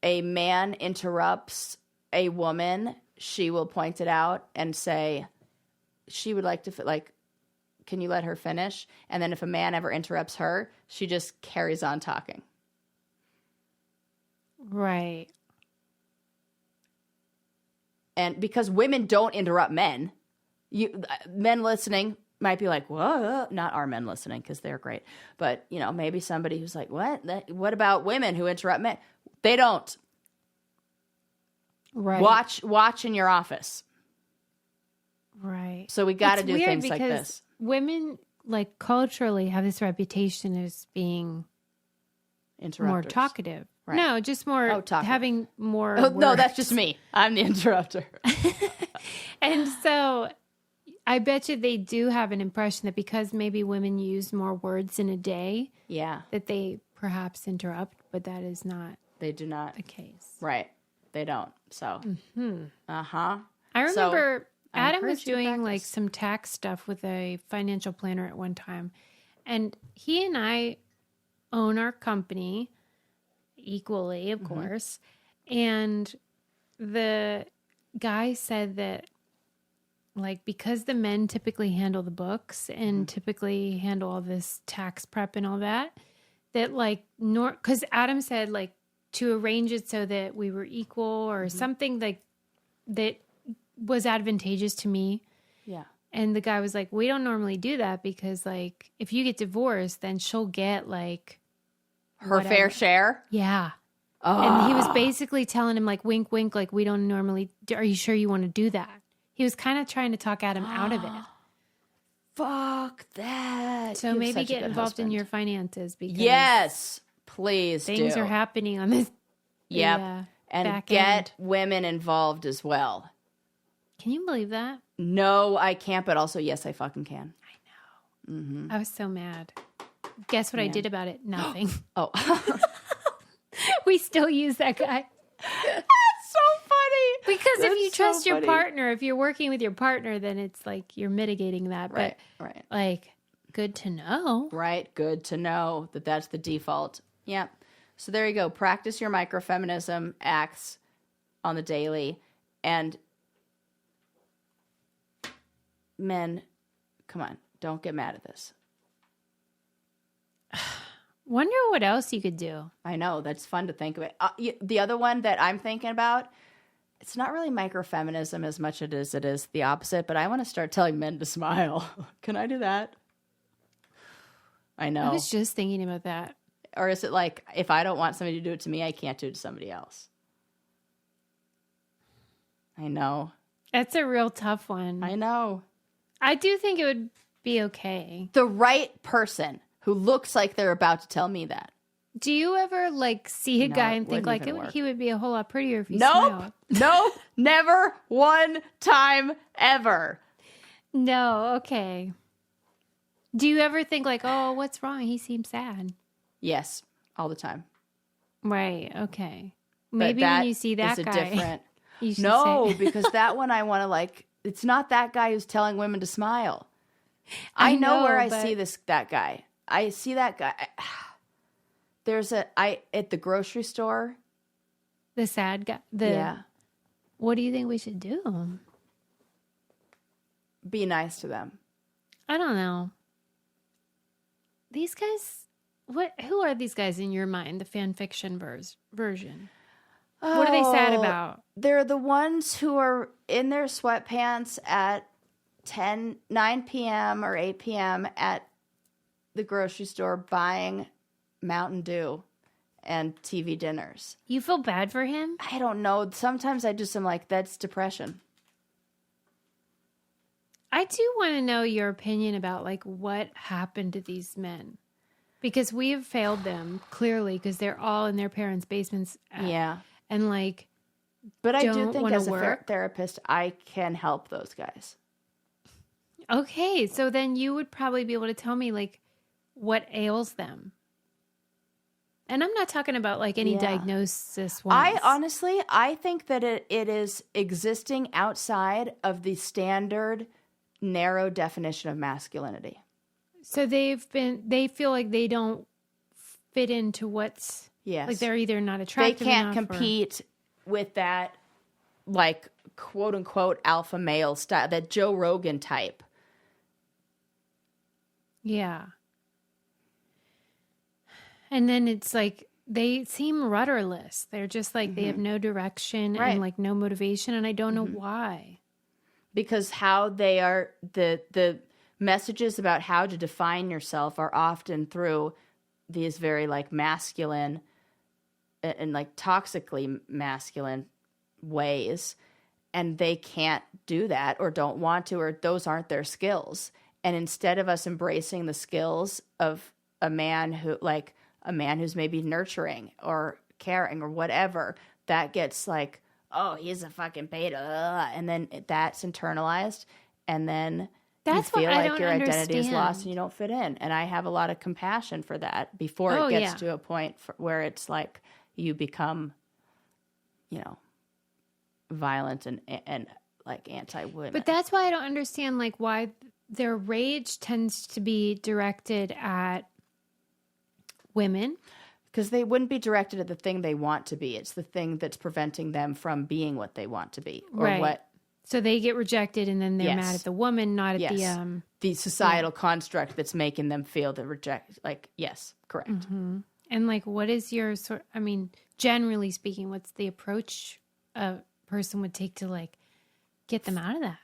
man interrupts a woman, she will point it out and say she would like to, can you let her finish? And then if a man ever interrupts her, she just carries on talking. Right. And because women don't interrupt men, men listening might be like, whoa, not our men listening because they're great. But, maybe somebody who's like, what about women who interrupt men? They don't. Right. Watch in your office. Right. So we got to do things like this. Women, like, culturally have this reputation as being more talkative. Right. No, just more having more. Oh, no, that's just me. I'm the interrupter. And so I bet you they do have an impression that because maybe women use more words in a day, that they perhaps interrupt, but that is not. They do not the case. Right. They don't. So. I remember Adam was doing like some tax stuff with a financial planner at one time, and he and I own our company equally, of course. And the guy said that, like, because the men typically handle the books and typically handle all this tax prep and all that, that like, because Adam said like to arrange it so that we were equal or something like that was advantageous to me. And the guy was like, we don't normally do that because, like, if you get divorced, then she'll get, like, her fair share. Yeah. And he was basically telling him, like, wink, wink, like, we don't normally, are you sure you want to do that? He was kind of trying to talk Adam out of it. Fuck that. So maybe get involved in your finances because yes, please things are happening on this. Yep. And get women involved as well. Can you believe that? No, I can't, but also, yes, I fucking can. I know. Mm-hmm. I was so mad. Guess what I did about it? Nothing. Oh. We still use that guy. That's so funny. Because if you trust your partner, if you're working with your partner, then it's like you're mitigating that. Right, but right. Like, good to know. Right, good to know that that's the default. Yeah. So there you go. Practice your microfeminism acts on the daily. And men, come on, don't get mad at this. Wonder what else you could do. I know, that's fun to think about. The other one that I'm thinking about, it's not really microfeminism as much as it is the opposite, but I want to start telling men to smile. Can I do that? I know. I was just thinking about that. Or is it like, if I don't want somebody to do it to me, I can't do it to somebody else? I know. That's a real tough one. I know. I do think it would be okay. The right person who looks like they're about to tell me that. Do you ever like see a guy and think like he would be a whole lot prettier if he smiled? Nope. Never one time ever. No. Okay. Do you ever think like, oh, what's wrong? He seems sad. Yes. All the time. Right. Okay. Maybe when you see that guy. Different. You should no, say. Because that one I want to like, it's not that guy who's telling women to smile. I know where I see that guy. I see that guy. At the grocery store. The sad guy. Yeah. What do you think we should do? Be nice to them. I don't know. These guys, who are these guys in your mind? The fan fiction version. Oh, what are they sad about? They're the ones who are in their sweatpants at 9 p.m. or 8 p.m. at the grocery store buying Mountain Dew and TV dinners. You feel bad for him? I don't know. Sometimes I just am like, that's depression. I do want to know your opinion about like what happened to these men. Because we have failed them, clearly, because they're all in their parents' basements. Yeah. And like, but I do think as a therapist, I can help those guys. Okay. So then you would probably be able to tell me like what ails them. And I'm not talking about like any diagnosis ones. I think that it is existing outside of the standard narrow definition of masculinity. So they feel like they don't fit into what's, like they're either not attractive enough. They can't compete with that, like, quote unquote, alpha male style, that Joe Rogan type. Yeah. And then it's like, they seem rudderless. They're just like, they have no direction and like no motivation. And I don't know why. Because how they are, the messages about how to define yourself are often through these very like masculine and like toxically masculine ways. And they can't do that or don't want to, or those aren't their skills. And instead of us embracing the skills of a man who's maybe nurturing or caring or whatever, that gets like, oh, he's a fucking beta. And then that's internalized. And then that's you feel what like your identity is lost and you don't fit in. And I have a lot of compassion for that before it gets to a point where it's like you become, violent and like anti-women. But that's why I don't understand like why their rage tends to be directed at women. Because they wouldn't be directed at the thing they want to be. It's the thing that's preventing them from being what they want to be. Or what. So they get rejected and then they're mad at the woman, not at the societal construct that's making them feel the reject. Like, yes, correct. Mm-hmm. And like, what is your generally speaking, what's the approach a person would take to like get them out of that?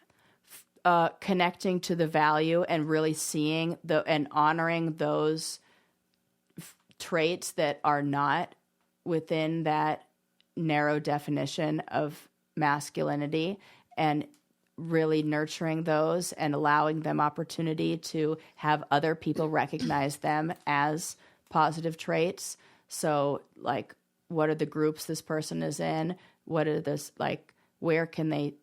connecting to the value and really seeing and honoring those traits that are not within that narrow definition of masculinity, and really nurturing those and allowing them opportunity to have other people recognize them as positive traits. So like, what are the groups this person is in? What are this, like, where can they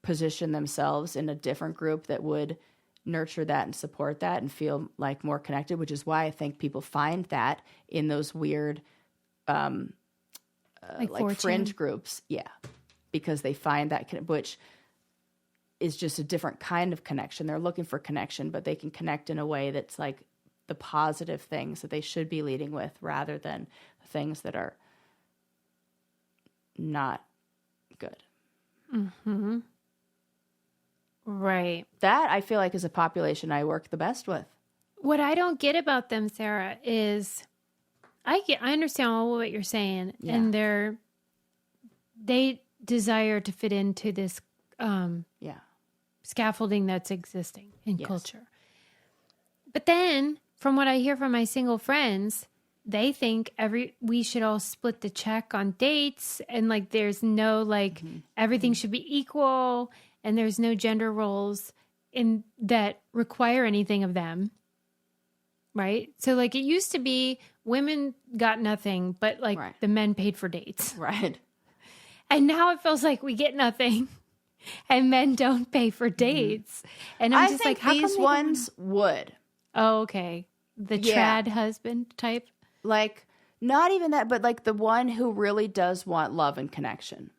position themselves in a different group that would nurture that and support that and feel like more connected, which is why I think people find that in those weird, like fringe groups. Yeah. Because they find that, which is just a different kind of connection. They're looking for connection, but they can connect in a way that's like the positive things that they should be leading with, rather than things that are not good. Mm-hmm. Right. That, I feel like, is a population I work the best with. What I don't get about them, Sarah, is I understand all what you're saying, and they desire to fit into this scaffolding that's existing in culture. But then, from what I hear from my single friends, they think we should all split the check on dates, and like there's no like everything should be equal, and there's no gender roles in that require anything of them. Right? So like it used to be women got nothing, but like the men paid for dates. Right. And now it feels like we get nothing and men don't pay for dates. And I'm just like, how come these ones would? Oh, okay. The trad husband type? Like, not even that, but like the one who really does want love and connection.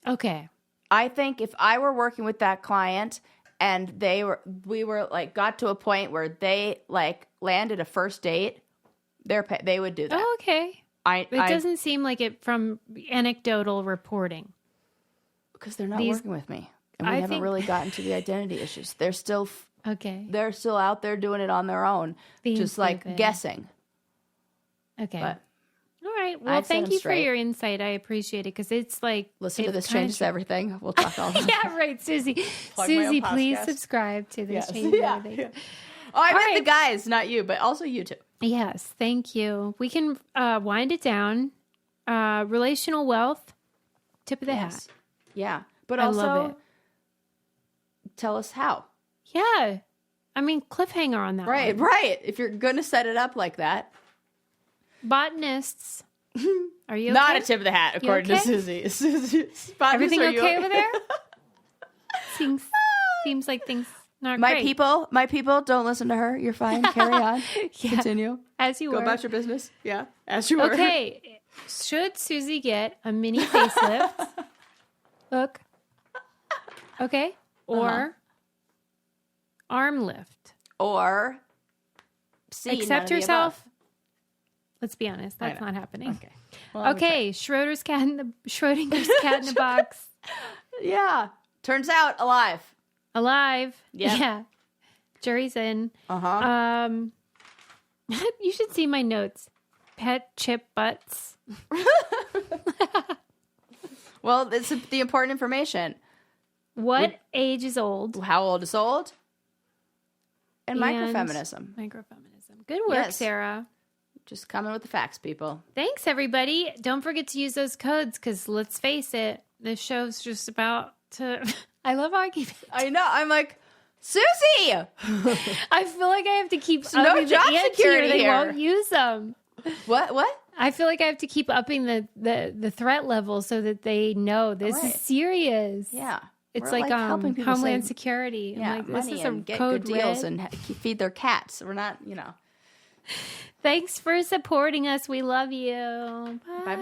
Okay. I think if I were working with that client and we were like, got to a point where they like landed a first date, they would do that. Oh, okay. It doesn't seem like it from anecdotal reporting. Because they're not working with me. And we haven't really gotten to the identity issues. They're still they're still out there doing it on their own. Just like guessing. Okay. But all right. Well, thank you for your insight. I appreciate it, because it's like... Listen to This Changes Everything. We'll talk all about Yeah, right, Susie. Susie, please subscribe to This Changes Everything. Yeah. Oh, I meant the guys, not you, but also you too. Yes, thank you. We can wind it down. Relational wealth, tip of the hat. Yeah, but also tell us how. Yeah. I mean, cliffhanger on that one. Right. If you're going to set it up like that. Botanists. Are you okay? Not a tip of the hat, according to Susie. Everything okay over there? Seems like things not my great. My people, don't listen to her. You're fine. Carry on. Continue. As you were. Go about your business. Yeah, as you were. Okay. Should Susie get a mini facelift? Look. Okay. Or arm lift. Or accept yourself. Let's be honest. That's not happening. Okay. Well, okay. Schrodinger's cat in the box. Yeah. Turns out alive. Yep. Yeah. Jury's in. You should see my notes. Pet chip butts. Well, it's the important information. What age is old? How old is old? And microfeminism. Good work, Sarah. Just coming with the facts, people. Thanks, everybody. Don't forget to use those codes, because let's face it, this show's just about to... I love how I keep... I know. I'm like, Susie! I feel like I have to keep... No job security They here. won't use them. What? I feel like I have to keep upping the threat level so that they know this is serious. Yeah. It's like helping people Homeland Security. Yeah, like, money this is and a get code good deals red. and feed their cats. We're not, Thanks for supporting us. We love you. Bye.